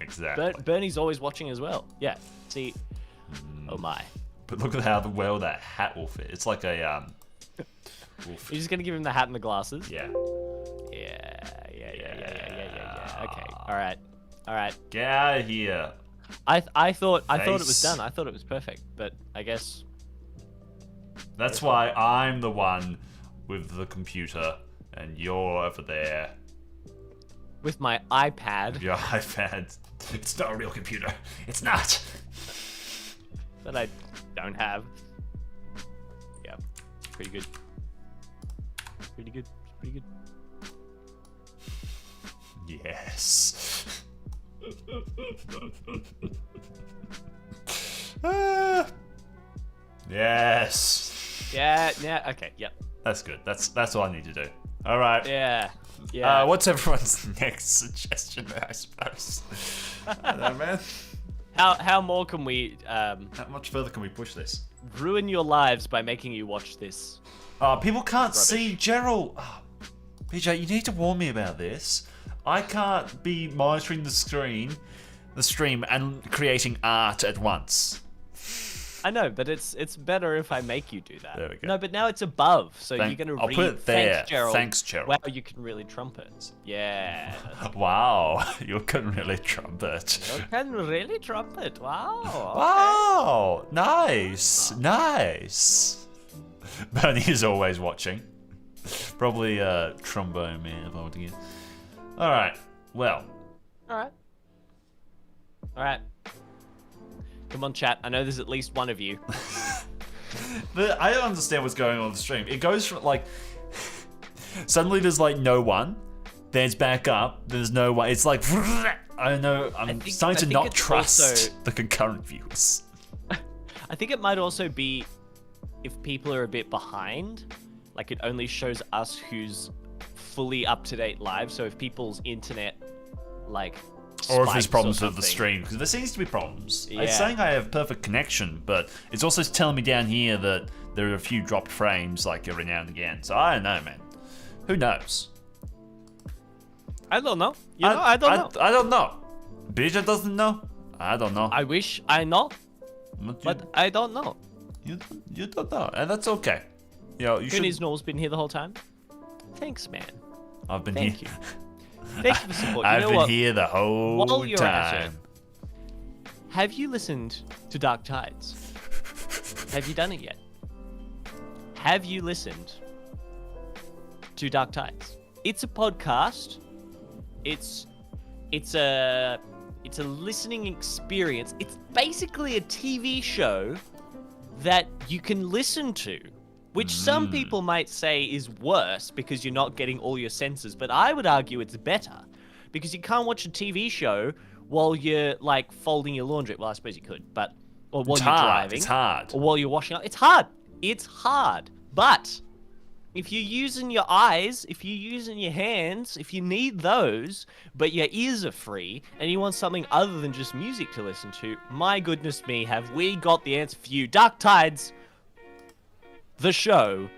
Exactly. Bernie's always watching as well. Yeah. See. Oh my. But look at how well that hat will fit. It's like a wolf. You're just gonna give him the hat and the glasses? Yeah. Yeah. Okay. All right. Get out of here. I thought it was Face. done. I thought it was perfect, but I guess. That's why I'm the one with the computer, and you're over there With my iPad with your iPad. It's not a real computer. It's not. that I don't have. Yeah. Pretty good. Pretty good. Pretty good. Yes. Ah. Yes. Yeah. Okay. Yep. That's good. That's all I need to do. All right. Yeah. Yeah. What's everyone's next suggestion, I suppose? I don't know, man. How more can we How much further can we push this? ruin your lives by making you watch this? People can't see Gerald. Oh, PJ, you need to warn me about this. I can't be monitoring the stream, and creating art at once. I know, but it's better if I make you do that. There we go. No, but now it's above, so you're gonna I'll read. put it there. Thanks, Gerald. Thanks, Gerald. Wow, you can really trumpet. Yeah. Wow, you can really trumpet. You can really trumpet. Wow. Wow, nice. Bernie is always watching. Probably trombone man if I were to get. All right. Well. All right. Come on, chat. I know there's at least one of you. But I don't understand what's going on the stream. It goes from like suddenly there's like no one, then it's back up. There's no one. It's like I don't know. I'm starting to not trust also, the concurrent viewers. I think it might also be if people are a bit behind. Like it only shows us who's fully up to date live. So if people's internet like. Or if there's problems with with the stream, because there seems to be problems. Yeah. It's saying I have perfect connection, but it's also telling me down here that there are a few dropped frames, like every now and again. So I don't know, man. Who knows? I don't know. I don't know. I don't know. Bija doesn't know. I don't know. I wish I know, but I don't know. You don't know, and that's okay. You know, you should. Goonies Noel's been here the whole time. Thanks, man. I've been Thank here. Thank you for support. You I've know been what? here the whole While you're at it, time. have you listened to Dark Tides? Have you done it yet? Have you listened to Dark Tides? It's a podcast. It's a listening experience. It's basically a TV show that you can listen to, which some people might say is worse because you're not getting all your senses, but I would argue it's better because you can't watch a TV show while you're like folding your laundry. Well, I suppose you could, but or while you're driving. It's hard. Or while you're washing up. It's hard. It's hard. But if you're using your eyes, if you're using your hands, if you need those, but your ears are free and you want something other than just music to listen to, my goodness me, have we got the answer for you. Dark Tides, the show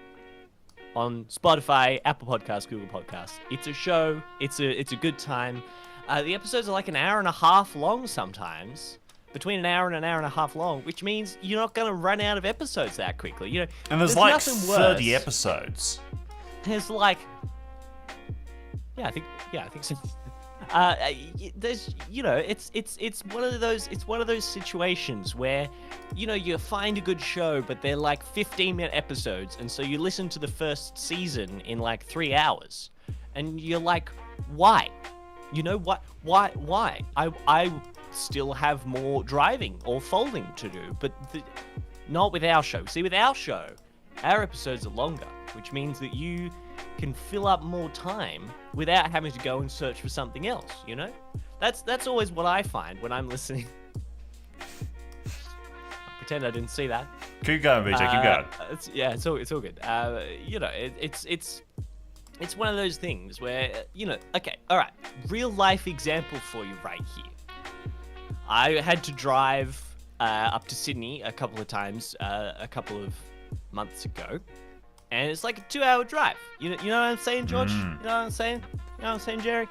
on Spotify, Apple Podcasts, Google Podcasts. It's a show. It's a good time. The episodes are like an hour and a half long sometimes. Between an hour and a half long, which means you're not going to run out of episodes that quickly. You know, And there's like nothing 30 worse. episodes. There's like, I think so. There's, you know, it's one of those situations where, you know, you find a good show, but they're like 15-minute episodes, and so you listen to the first season in like 3 hours, and you're like, why? You know what? Why? I still have more driving or folding to do, but not with our show. See, with our show, our episodes are longer, which means that you can fill up more time without having to go and search for something else, you know? That's always what I find when I'm listening. I'll pretend I didn't see that. Keep going, BJ, keep going. It's all good. You know, it's one of those things where, you know, okay, all right, real life example for you right here. I had to drive up to Sydney a couple of times a couple of months ago, and it's like a 2-hour drive. You know what I'm saying, George? You know what I'm saying? You know what I'm saying, Jerry?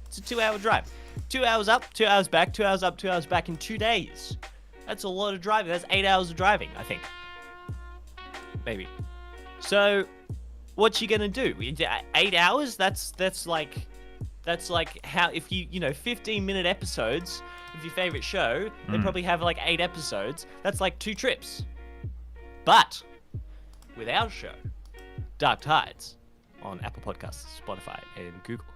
It's a 2-hour drive. 2 hours up, 2 hours back, 2 hours up, 2 hours back in 2 days. That's a lot of driving. That's 8 hours of driving, I think. Maybe. So, what you gonna do? 8 hours? That's like how, if you know, 15-minute episodes of your favorite show, they probably have like 8 episodes. That's like 2 trips. But with our show, Dark Tides, on Apple Podcasts, Spotify, and Google,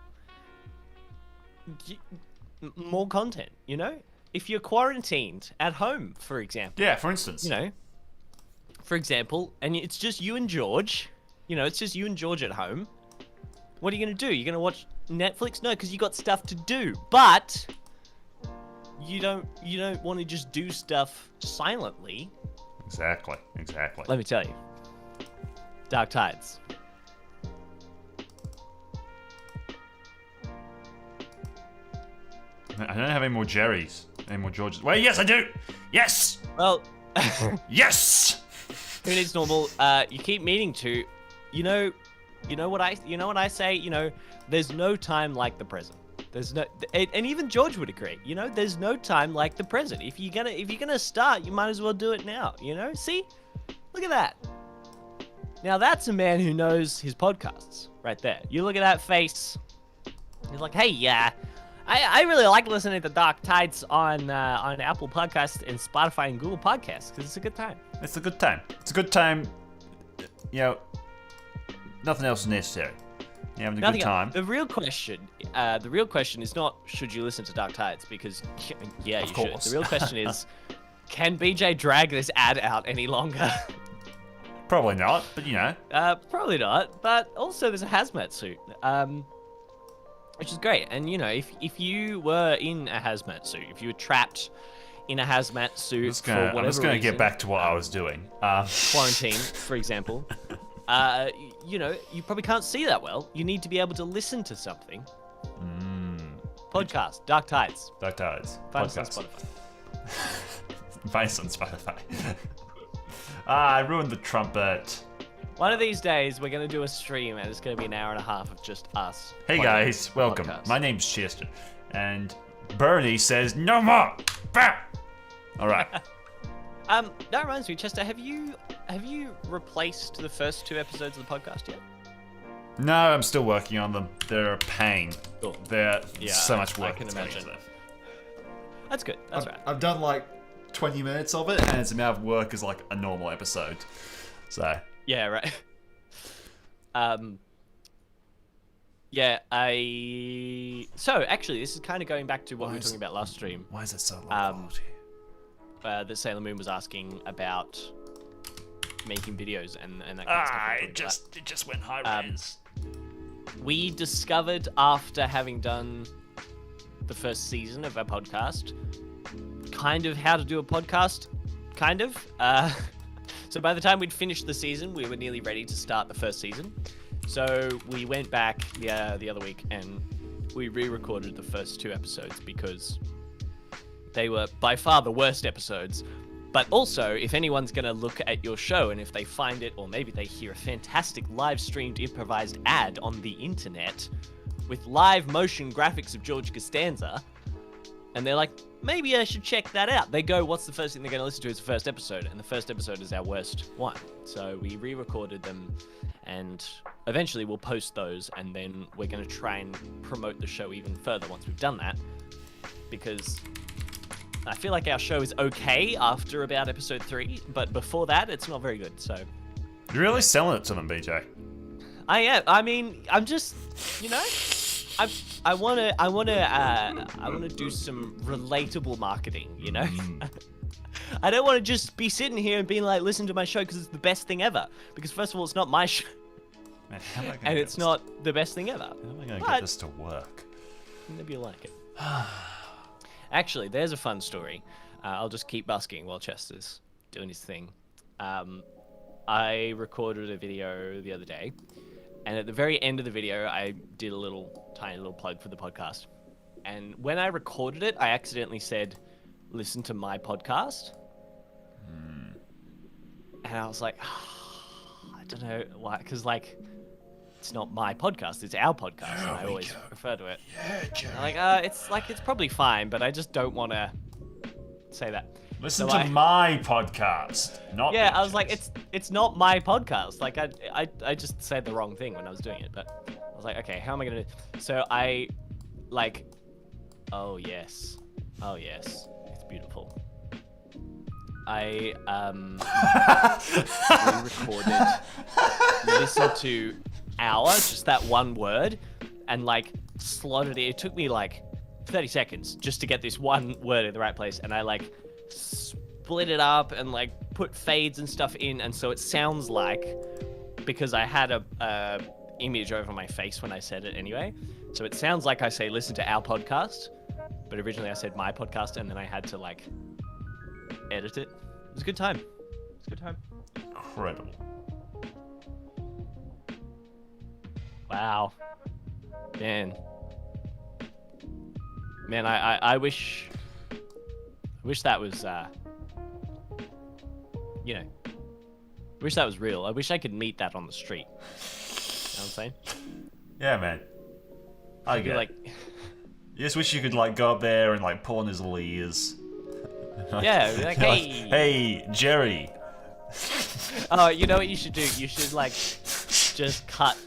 more content, you know? If you're quarantined at home, for example. Yeah, for instance. You know, for example, and it's just you and George, you know, it's just you and George at home. What are you going to do? You're going to watch Netflix? No, because you got stuff to do. But you don't want to just do stuff silently. Exactly. Let me tell you. Dark Tides. I don't have any more Jerrys. Any more Georges. Wait, yes, I do! Yes! Well, Yes! who needs normal? You keep meaning to. You know what I say. There's no time like the present. There's no, and even George would agree. There's no time like the present. If you're gonna start, you might as well do it now. See, look at that. Now that's a man who knows his podcasts, right there. You look at that face. He's like, hey, yeah. I really like listening to Dark Tides on Apple Podcasts and Spotify and Google Podcasts because it's a good time. It's a good time. It's a good time. Nothing else is necessary. You're having a good time. The real question is not should you listen to Dark Tides because yeah, you should. The real question is, can BJ drag this ad out any longer? Probably not, but Probably not. But also, there's a hazmat suit. Which is great. And, if you were in a hazmat suit, if you were trapped in a hazmat suit for whatever I'm just going to reason, get back to what I was doing. quarantine, for example, you probably can't see that well. You need to be able to listen to something. Podcast, Dark Tides. Dark Tides. Find us on Spotify. Find us on Spotify. I ruined the trumpet. One of these days, we're going to do a stream, and it's going to be an hour and a half of just us. Hey guys, welcome. Podcast. My name's Chester, and Bernie says no more. Bah! All right. That reminds me, Chester. Have you replaced the first 2 episodes of the podcast yet? No, I'm still working on them. They're a pain. Cool. They're so much work. I can that's going imagine. into them. That's good. That's right. I've done like 20 minutes of it, and its amount of work is like a normal episode. So. Yeah, right. So, actually, this is kind of going back to what we were talking about last stream. Why is it so low quality? That Sailor Moon was asking about making videos and that kind of stuff. It just went high res. We discovered after having done the first season of our podcast, kind of how to do a podcast, kind of. So by the time we'd finished the season, we were nearly ready to start the first season. So we went back the other week and we re-recorded the first 2 episodes because they were by far the worst episodes. But also, if anyone's going to look at your show and if they find it, or maybe they hear a fantastic live-streamed improvised ad on the internet with live motion graphics of George Costanza, and they're like, maybe I should check that out. They go, what's the first thing they're going to listen to is the first episode, and the first episode is our worst one. So we re-recorded them, and eventually we'll post those, and then we're going to try and promote the show even further once we've done that, because I feel like our show is okay after about episode 3, but before that, it's not very good, so... You're really selling it to them, BJ. I am. I mean, I'm just, I want to do some relatable marketing, I don't want to just be sitting here and being like, listen to my show because it's the best thing ever. Because first of all, it's not my show. Man, and it's not the best thing ever. How am I going to get this to work? Maybe you'll like it. Actually, there's a fun story. I'll just keep busking while Chester's doing his thing. I recorded a video the other day. And at the very end of the video, I did a tiny little plug for the podcast. And when I recorded it, I accidentally said, listen to my podcast. And I was like, I don't know why, because it's not my podcast, it's our podcast, and I always refer to it. Yeah, Jerry. I'm like, it's probably fine, but I just don't want to say that. Listen to my podcast, not Yeah, BJ's. I was like, it's not my podcast. Like, I just said the wrong thing when I was doing it, but I was like, okay, how am I gonna do? So I, oh yes, it's beautiful. I recorded, listened to hour, just that one word, and slotted it. It took me 30 seconds just to get this one word in the right place, and I split it up and put fades and stuff in, and so it sounds because I had a image over my face when I said it anyway, so it sounds like I say listen to our podcast, but originally I said my podcast, and then I had to edit it. It was a good time. Incredible. Wow. Man. Man, I wish that was you know, wish that was real. I wish I could meet that on the street. You know what I'm saying? Yeah, man. I Be get like, it. You just wish you could like go up there and like pull on his little ears. yeah, be like, You're hey, hey, Jerry. oh, you know what you should do? You should like just cut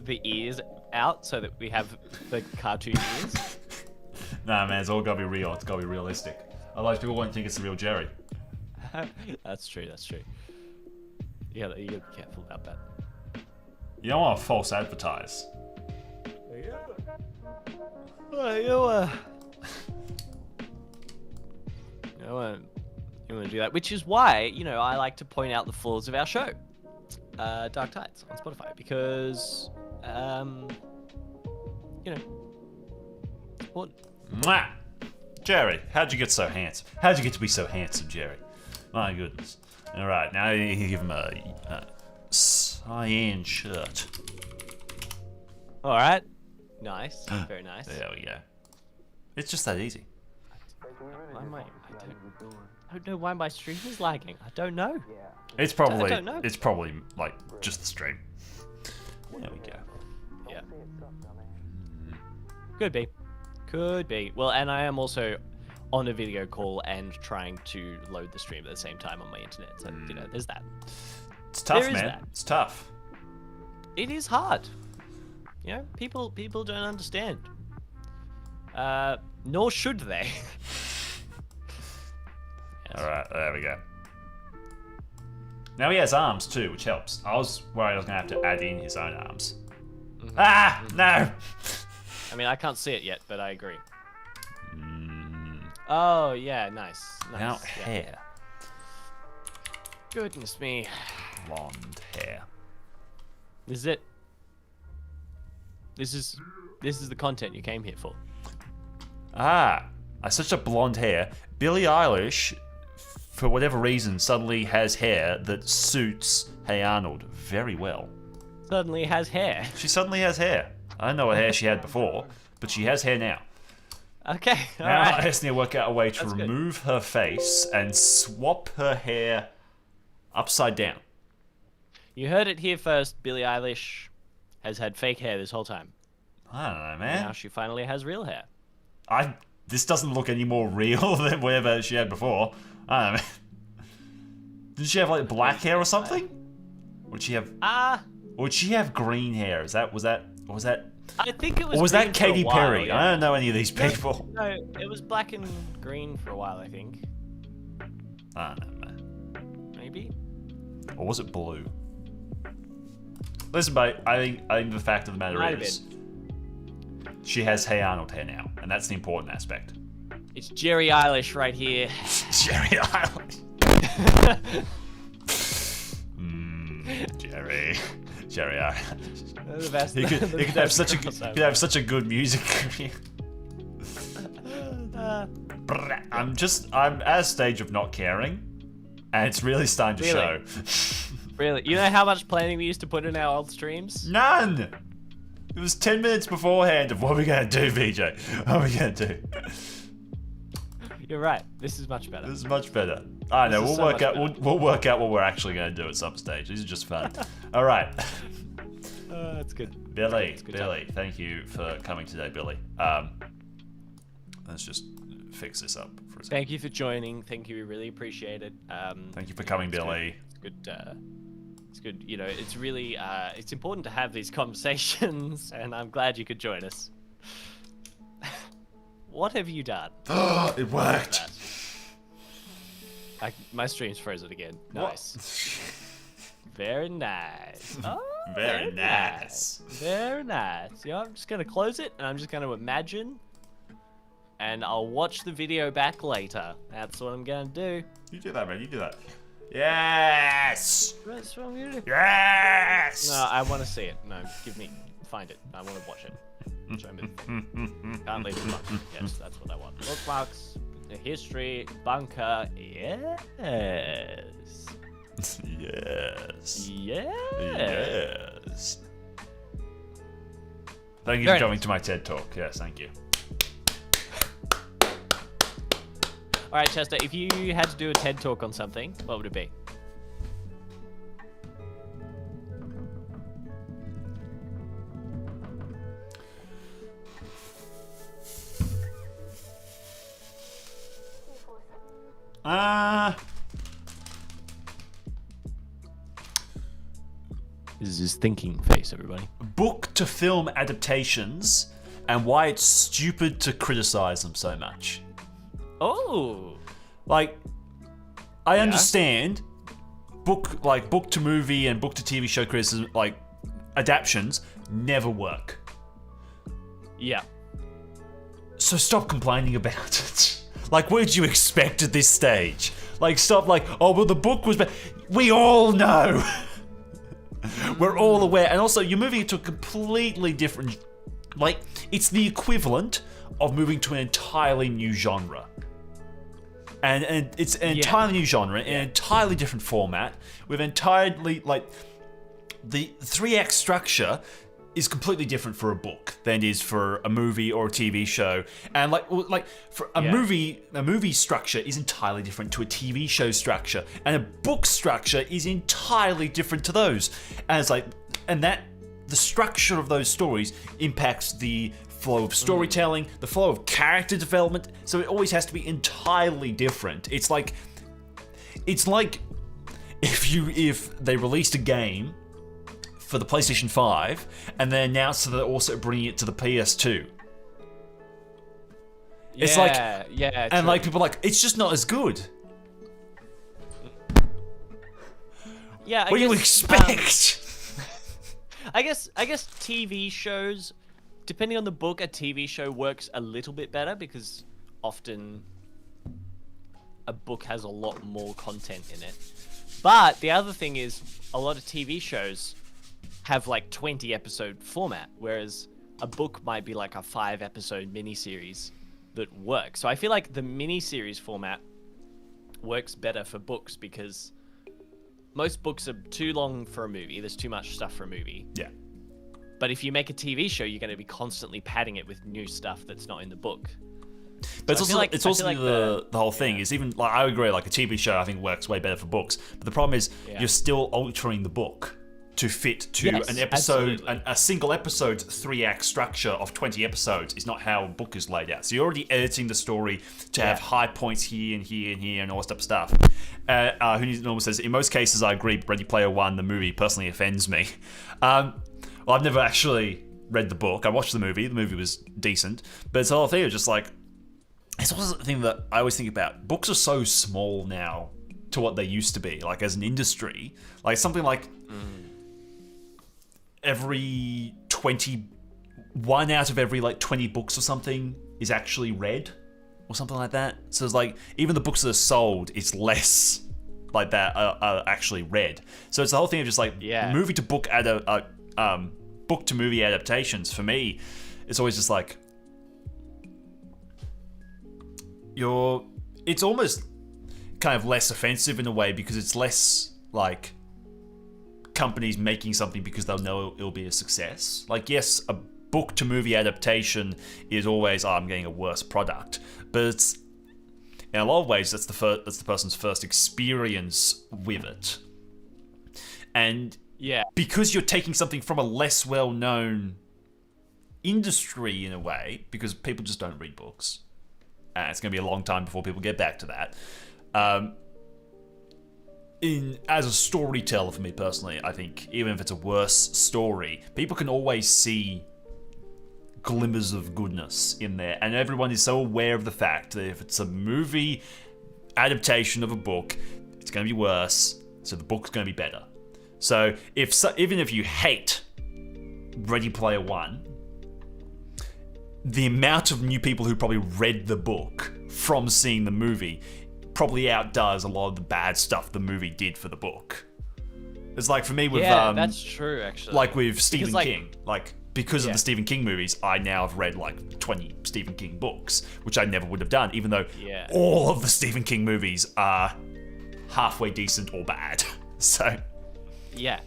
the ears out so that we have the cartoon ears. Nah, man, it's all gotta be real. It's gotta be realistic. Otherwise, people won't think it's the real Jerry. That's true. That's true. You gotta be careful about that. You don't want to false advertise. You want to do that, which is why I like to point out the flaws of our show, Dark Tides on Spotify, because it's important. Mwah! Jerry, how'd you get so handsome? How'd you get to be so handsome, Jerry? My goodness. All right, now you give him a cyan shirt. All right, nice, very nice. There we go. It's just that easy. Why am I don't know why my stream is lagging. I don't know. It's probably I don't know. it's probably like just the stream. There we go. Yeah. Could be. Well, and I am also on a video call and trying to load the stream at the same time on my internet. So, there's that. It's tough, There is man. that. It's tough. It is hard. People don't understand. Nor should they. All right, there we go. Now he has arms too, which helps. I was worried I was gonna have to add in his own arms. Ah, no. I mean, I can't see it yet, but I agree. Oh, yeah, nice. Now yeah. hair, Goodness me. blonde hair. This is it. This is the content you came here for. Ah, such a blonde hair. Billie Eilish, for whatever reason, suddenly has hair that suits Hey Arnold very well. Suddenly has hair. She suddenly has hair. I don't know what hair she had before, but she has hair now. Okay, all Now I right. just need to work out a way to That's good. remove her face and swap her hair upside down. You heard it here first. Billie Eilish has had fake hair this whole time. I don't know, Now man. she finally has real hair. This doesn't look any more real than whatever she had before. I don't know, man. Did she have like black hair or something? Or did she have? Or did she have green hair? Was that? I think it was. Or was green that for a Katy while, Perry? yeah. I don't know any of these people. No, it was black and green for a while, I think. I don't know, man. Maybe. Or was it blue? Listen, mate. I think the fact of the matter Might have is, she has Hey Arnold hair now, and that's the important aspect. It's Jerry Eilish right here. Jerry Eilish. Jerry Eilish. The best. He could the have best such a good music career. I'm at a stage of not caring, and it's really starting to Really? show. Really, you know how much planning we used to put in our old streams? None. It was 10 minutes beforehand of what are we gonna do, VJ? What are we gonna do? You're right. This is much better. This is much better. I know. This is We'll so work much out. better. We'll work out what we're actually gonna do at some stage. These are just fun. All right. That's good. Billy, good Billy, thank you for coming today, Billy. Let's just fix this up for a second. Thank you for joining. Thank you. We really appreciate it. Thank you for coming, it's Billy. Good. It's good. It's really it's important to have these conversations, and I'm glad you could join us. What have you done? It worked. My stream's frozen again. Nice. What? Very nice. Oh, Very nice. Very nice. I'm just gonna close it, and I'm just gonna imagine, and I'll watch the video back later. That's what I'm gonna do. You do that, man. You do that. Yes. What's wrong with you? Yes. No, I want to see it. No, find it. I want to watch it. Show me. Can't leave it blank. Yes, that's what I want. Bookmarks, the history, bunker. Yes. Yes. Yes. Yes. Thank you Very for coming nice. to my TED Talk. Yes, thank you. All right, Chester, if you had to do a TED Talk on something, what would it be? This is his thinking face, everybody. Book to film adaptations and why it's stupid to criticize them so much. Oh. Like, I understand book to movie and book to TV show criticism, like adaptions, never work. Yeah. So stop complaining about it. Like, what did you expect at this stage? Like, stop like, oh, well, the book was bad. We all know. We're all aware. And also, you're moving it to a completely different... Like, it's the equivalent of moving to an entirely new genre. And it's an entirely new genre, an entirely different format, with entirely, like... The 3-act structure is completely different for a book than it is for a movie or a TV show. And like for a movie structure is entirely different to a TV show structure, and a book structure is entirely different to those. And it's like, and that the structure of those stories impacts the flow of storytelling, the flow of character development. So it always has to be entirely different. It's like if they released a game for the PlayStation 5 and then announced that they're also bringing it to the PS2. It's like, and like people are like, it's just not as good. Yeah, what do you expect? I guess TV shows, depending on the book, a TV show works a little bit better because often a book has a lot more content in it. But the other thing is, a lot of TV shows have like 20 episode format, whereas a book might be like a 5-episode miniseries that works. So I feel like the miniseries format works better for books because most books are too long for a movie. There's too much stuff for a movie. Yeah. But if you make a TV show, you're going to be constantly padding it with new stuff that's not in the book. But so it's also the whole thing is, even like, I agree, like a TV show I think works way better for books. But the problem is you're still altering the book to fit to an episode, a single episode 3-act structure of 20 episodes is not how a book is laid out. So you're already editing the story to have high points here and here and here and all that type of stuff. Who Normal says, in most cases I agree, Ready Player One, the movie, personally offends me. Well, I've never actually read the book. I watched the movie was decent. But it's the whole thing of just like, it's also the thing that I always think about. Books are so small now to what they used to be, like as an industry. Like something like... every 1 out of every like 20 books or something is actually read or something like that. So it's like, even the books that are sold, it's less like that are actually read. So it's the whole thing of just like movie to book book to movie adaptations. For me, it's always just like it's almost kind of less offensive in a way because it's less like companies making something because they'll know it'll be a success. Like, yes, a book to movie adaptation is always, I'm getting a worse product, but it's, in a lot of ways, that's the person's first experience with it. And because you're taking something from a less well-known industry in a way, because people just don't read books, and it's going to be a long time before people get back to that. As a storyteller, for me personally, I think even if it's a worse story, people can always see glimmers of goodness in there, and everyone is so aware of the fact that if it's a movie adaptation of a book, it's going to be worse, so the book's going to be better. So even if you hate Ready Player One, the amount of new people who probably read the book from seeing the movie probably outdoes a lot of the bad stuff the movie did for the book. It's like, for me with that's true, actually. Like with Stephen King, like because of the Stephen King movies, I now have read like 20 Stephen King books, which I never would have done, even though all of the Stephen King movies are halfway decent or bad. So yeah,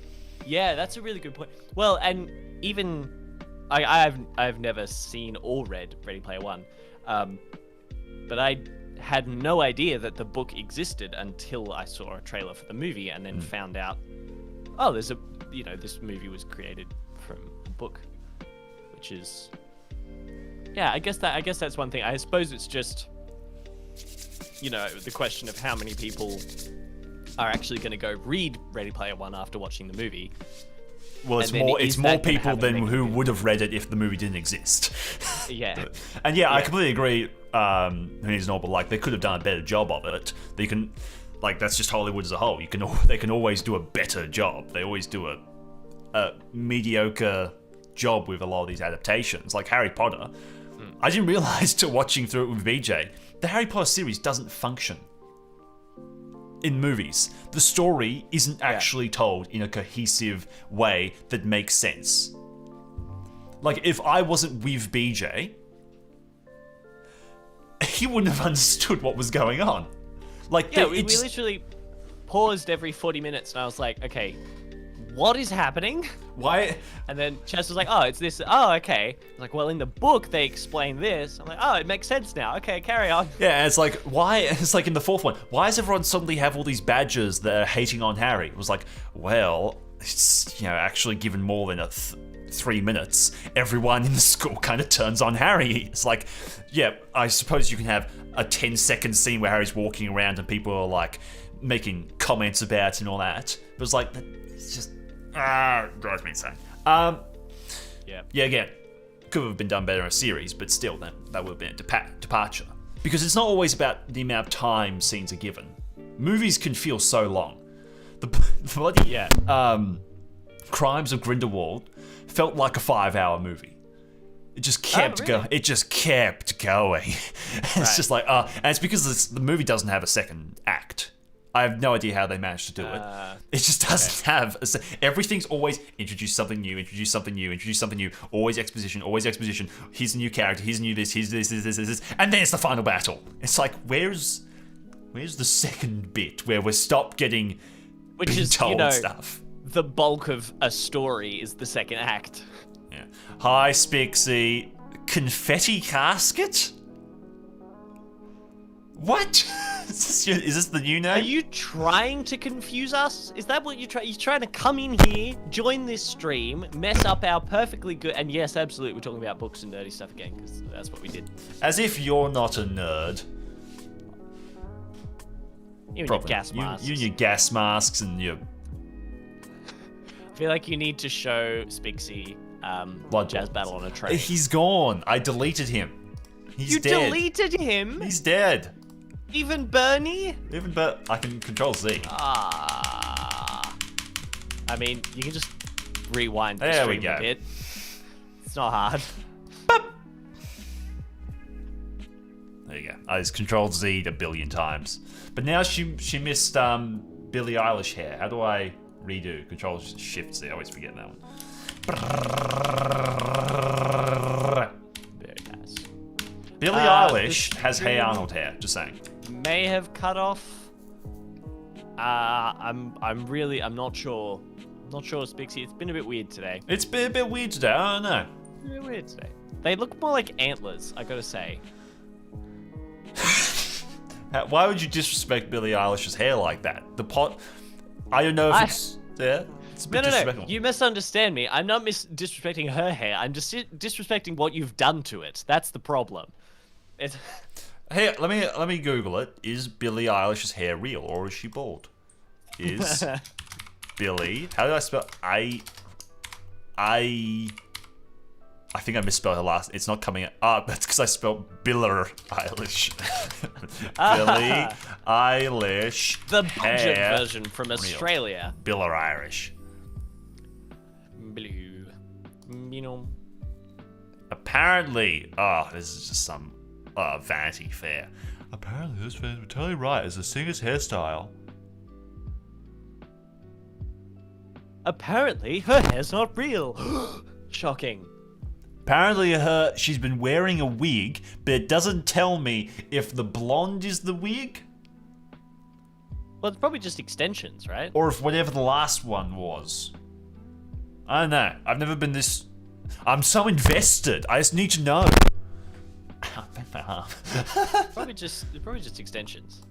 that's a really good point. Well, and even I've never seen or read Ready Player One, but I had no idea that the book existed until I saw a trailer for the movie, and then found out, oh, there's a, this movie was created from a book, which is, yeah, I guess that's one thing. I suppose it's just, the question of how many people are actually going to go read Ready Player One after watching the movie. Well, it's more people than who would have read it if the movie didn't exist. Yeah. And I completely agree. Who needs Noble? Like, they could have done a better job of it. They can, like, that's just Hollywood as a whole. They can always do a better job. They always do a mediocre job with a lot of these adaptations, like Harry Potter. I didn't realize till watching through it with BJ, the Harry Potter series doesn't function in movies. The story isn't actually told in a cohesive way that makes sense. Like, if I wasn't with BJ, he wouldn't have understood what was going on. Like, yeah, we literally paused every 40 minutes, and I was like, okay, what is happening? Why? And then Chess was like, oh, it's this. Oh, okay. I was like, well, in the book, they explain this. I'm like, oh, it makes sense now. Okay, carry on. Yeah, and it's like, why? It's like in the fourth one, why does everyone suddenly have all these badges that are hating on Harry? It was like, well, it's, actually given more than 3 minutes, everyone in the school kind of turns on Harry. It's like, yeah, I suppose you can have a 10-second scene where Harry's walking around and people are like making comments about it and all that. But it's like, it's just, drives me insane. Yeah, again, could have been done better in a series, but still, that would have been a departure. Because it's not always about the amount of time scenes are given. Movies can feel so long. The bloody Crimes of Grindelwald felt like a 5-hour movie. It just kept going. It just kept going. It's just like, and it's because the movie doesn't have a second act. I have no idea how they managed to do it. It just doesn't have. Everything's always introduce something new, introduce something new, introduce something new. Always exposition, always exposition. Here's a new character. Here's a new this. Here's this, and then it's the final battle. It's like, where's the second bit where we're stopped getting told stuff? The bulk of a story is the second act. Yeah. Hi, Spixie. Confetti casket? What? Is this the new name? Are you trying to confuse us? Is that what you're trying? You're trying to come in here, join this stream, mess up our perfectly good... And yes, absolutely, we're talking about books and nerdy stuff again, because that's what we did. As if you're not a nerd. You and your gas masks. You and your gas masks and your... I feel like you need to show Spixie Jazz Battle on a Train. He's gone. I deleted him. He's dead. You deleted him? He's dead. Even Bernie? I can control Z. I mean, you can just rewind the stream a bit. It's not hard. Boop. There you go. I just controlled Z a billion times. But now she missed Billie Eilish hair. How do I redo? Control Shift Z. I always forget that one. Very nice. Billie Eilish has Hey Arnold hair. Just saying. May have cut off. I'm not sure. I'm not sure, Spixie. It's been a bit weird today. It's been a bit weird today. I don't know. It's a bit weird today. They look more like antlers, I gotta say. Why would you disrespect Billie Eilish's hair like that? I don't know if it's... Yeah? It's a bit disrespectful. You misunderstand me. I'm not disrespecting her hair. I'm just disrespecting what you've done to it. That's the problem. Hey, let me Google it. Is Billie Eilish's hair real or is she bald? Is Billie... How do I spell... I think I misspelled her last... It's not coming out... that's because I spelled Biller Eilish. Billie Eilish. The budget version from Australia. Biller Irish. Blue. Apparently... Oh, this is just some Vanity Fair. Apparently this fans were totally right as a singer's hairstyle. Apparently her hair's not real. Shocking. Apparently she's been wearing a wig, but it doesn't tell me if the blonde is the wig. Well, it's probably just extensions, right? Or if whatever the last one was. I don't know. I've never been this... I'm so invested. I just need to know. farm. Probably just extensions.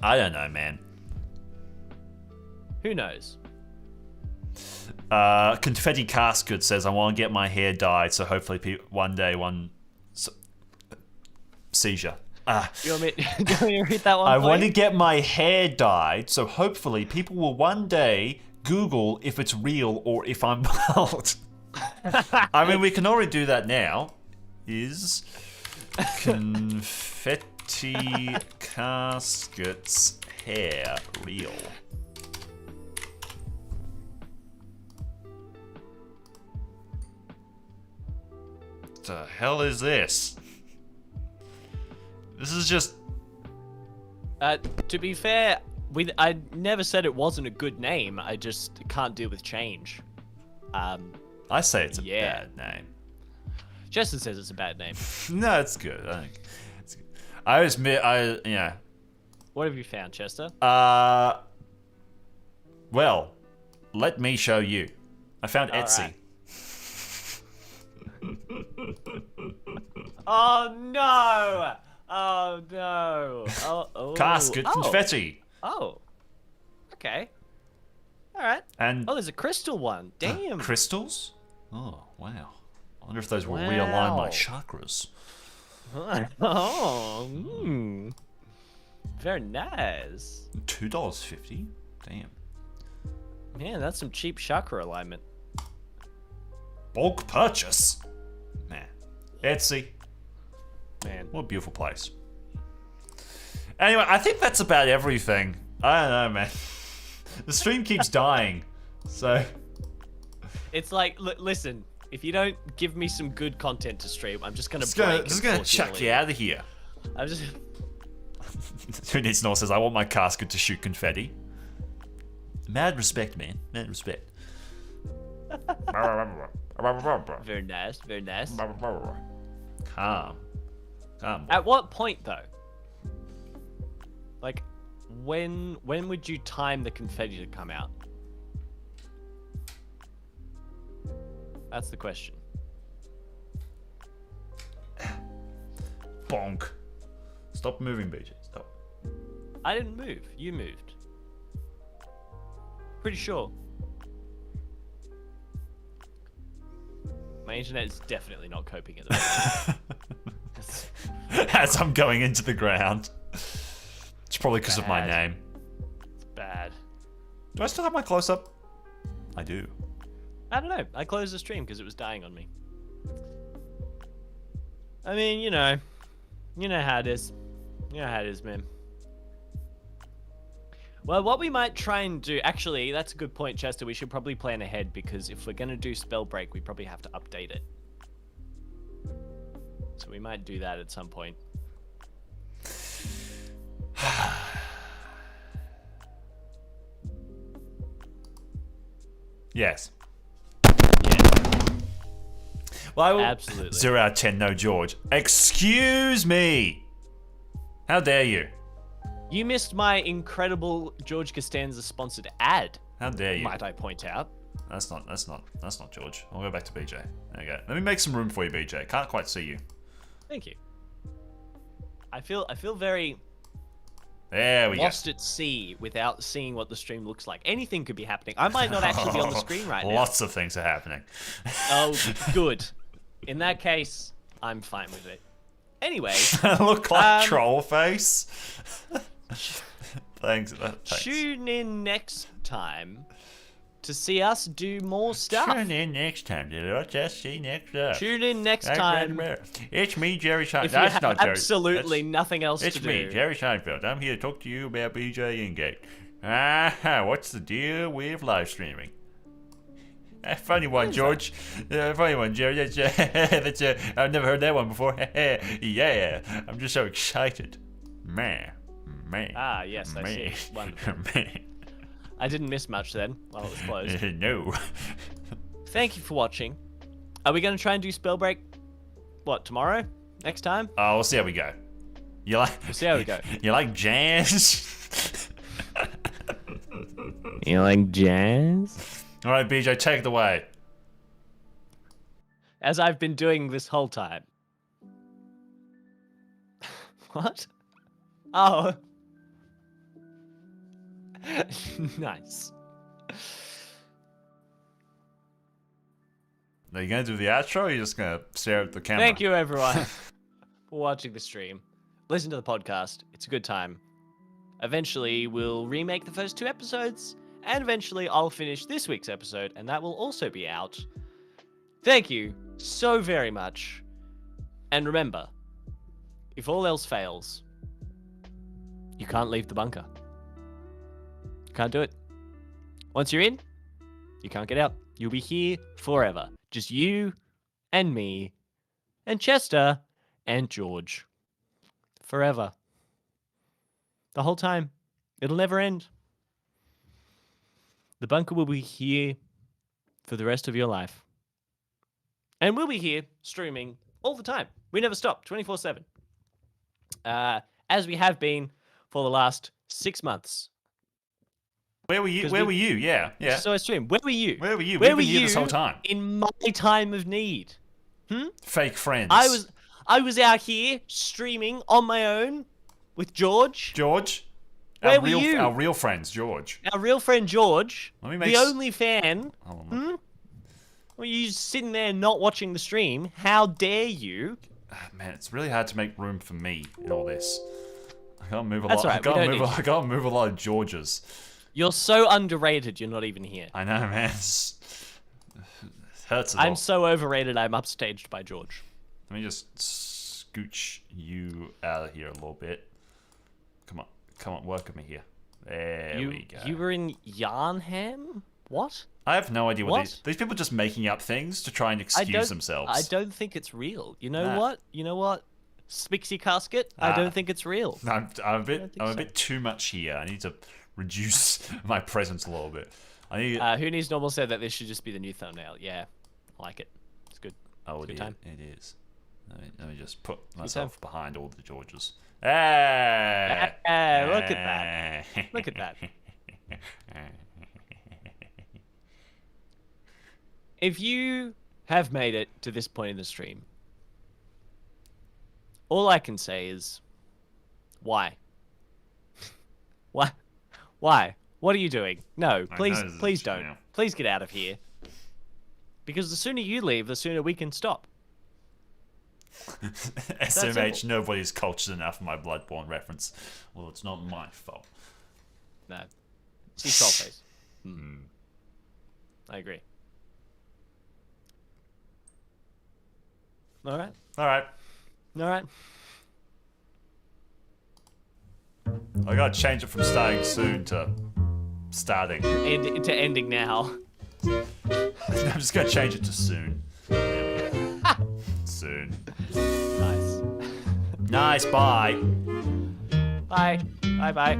I don't know, man. Who knows? Confetti Casket says, I want to get my hair dyed, so hopefully one day seizure. You want me to read that one? I want to get my hair dyed, so hopefully people will one day Google if it's real or if I'm bald. I mean, we can already do that now. Is Confetti Casket's hair real? The hell is this? This is just... To be fair, I never said it wasn't a good name. I just can't deal with change. I say it's a bad name. Chester says it's a bad name. No, it's good. I think it's good. I admit, yeah. What have you found, Chester? Well, let me show you. I found All Etsy. right. Oh no! Oh no! Oh. Casket confetti. Oh. Okay. All right. And Oh, there's a crystal one. Damn. crystals? Oh, wow. I wonder if those will realign Wow. my chakras. Oh. Very nice. $2.50? Damn. Man, that's some cheap chakra alignment. Bulk purchase? Man. Etsy. Man. What a beautiful place. Anyway, I think that's about everything. I don't know, man. The stream keeps dying. So... It's like, listen, if you don't give me some good content to stream, I'm just gonna Just break. gonna chuck you out of here. I'm just. Who needs Nor says, I want my casket to shoot confetti. Mad respect, man. Mad respect. Very nice. Very nice. Calm. Calm. At what point though? Like, when would you time the confetti to come out? That's the question. Bonk. Stop moving, BJ. Stop. I didn't move. You moved. Pretty sure. My internet is definitely not coping at the moment. As I'm going into the ground. It's probably because of my name. It's bad. Do I still have my close-up? I do. I don't know. I closed the stream because it was dying on me. I mean, you know how it is. You know how it is, man. Well, what we might try and do... Actually, that's a good point, Chester. We should probably plan ahead, because if we're going to do spell break, we probably have to update it. So we might do that at some point. Yes. Yeah, Well, I will... absolutely. 0 out of 10, no George. Excuse me! How dare you? You missed my incredible George Costanza sponsored ad, How dare you? might I point out. That's not George. I'll go back to BJ. There you go. Let me make some room for you, BJ. Can't quite see you. Thank you. I feel very There we lost at sea without seeing what the stream looks like. Anything could be happening. I might not actually be on the go. screen right now. Lots of things are happening. Oh, good. In that case, I'm fine with it. Anyway, Look like troll face. Thanks. Thanks. tune in next time to see us do more stuff. Tune in next time, dude. Just see next up. Tune in next time. It's me, Jerry Seinfeld. If you That's have not Jerry. absolutely nothing else It's to me, do. Jerry Seinfeld. I'm here to talk to you about BJ Ingate. What's the deal with live streaming? Funny one, George. Funny one, Jerry. That's, I've never heard that one before. Yeah, I'm just so excited. Man. Ah, yes, I see. Wonderful. Man. I didn't miss much then while it was closed. No. Thank you for watching. Are we going to try and do spell break? What, tomorrow? Next time? Oh, we'll see how we go. You like? We'll see how we go. You like jazz? You like jazz? All right, BJ, take it away. As I've been doing this whole time. What? Oh. Nice. Are you going to do the outro, or are you just going to stare at the camera? Thank you, everyone, for watching the stream. Listen to the podcast. It's a good time. Eventually, we'll remake the first 2 episodes, and eventually I'll finish this week's episode, and that will also be out. Thank you so very much. And remember, if all else fails, you can't leave the bunker. You can't do it. Once you're in, you can't get out. You'll be here forever. Just you and me and Chester and George. Forever. The whole time. It'll never end. The bunker will be here for the rest of your life. And we'll be here streaming all the time. We never stop, 24/7. As we have been for the last 6 months. Where were you? Where were you? Yeah, yeah. So I stream. Where were you? Where were you? Where We've were been here you this whole time. in my time of need? Fake friends. I was out here streaming on my own with George. George. Where were you? Our real friends, George. Our real friend George. Let me make the only fan. Hold on. Were you sitting there not watching the stream? How dare you? Man, it's really hard to make room for me in all this. I can't move a That's lot. all right, we don't need I can't move a lot of Georges. You're so underrated. You're not even here. I know, man. It hurts a lot. I'm so overrated. I'm upstaged by George. Let me just scooch you out of here a little bit. Come on, work with me here. There we go. You were in Yarnham? What? I have no idea what What? these people are just making up things to try and excuse themselves. I don't think it's real. You know Nah. what? You know what? Spixie Casket. I don't think it's real. I'm a bit. think I'm a so. bit too much here. I need to reduce my presence a little bit. I need. Who Needs Normal said that this should just be the new thumbnail. Yeah, I like it. It's good. Oh, good it time. is. Let me just put myself behind all the Georges. Hey! Look at that. Look at that. If you have made it to this point in the stream, all I can say is, why? Why? Why? What are you doing? No, please, know, please don't. yeah. Please get out of here. Because the sooner you leave, the sooner we can stop. SMH, nobody's cultured enough for my Bloodborne reference. Well, it's not my fault. No. See troll face. I agree. All right. All right. All right. I gotta change it from starting soon to starting. To ending now. I'm just gonna change it to soon. There we go. Soon. Nice. Nice. Bye. Bye. Bye bye.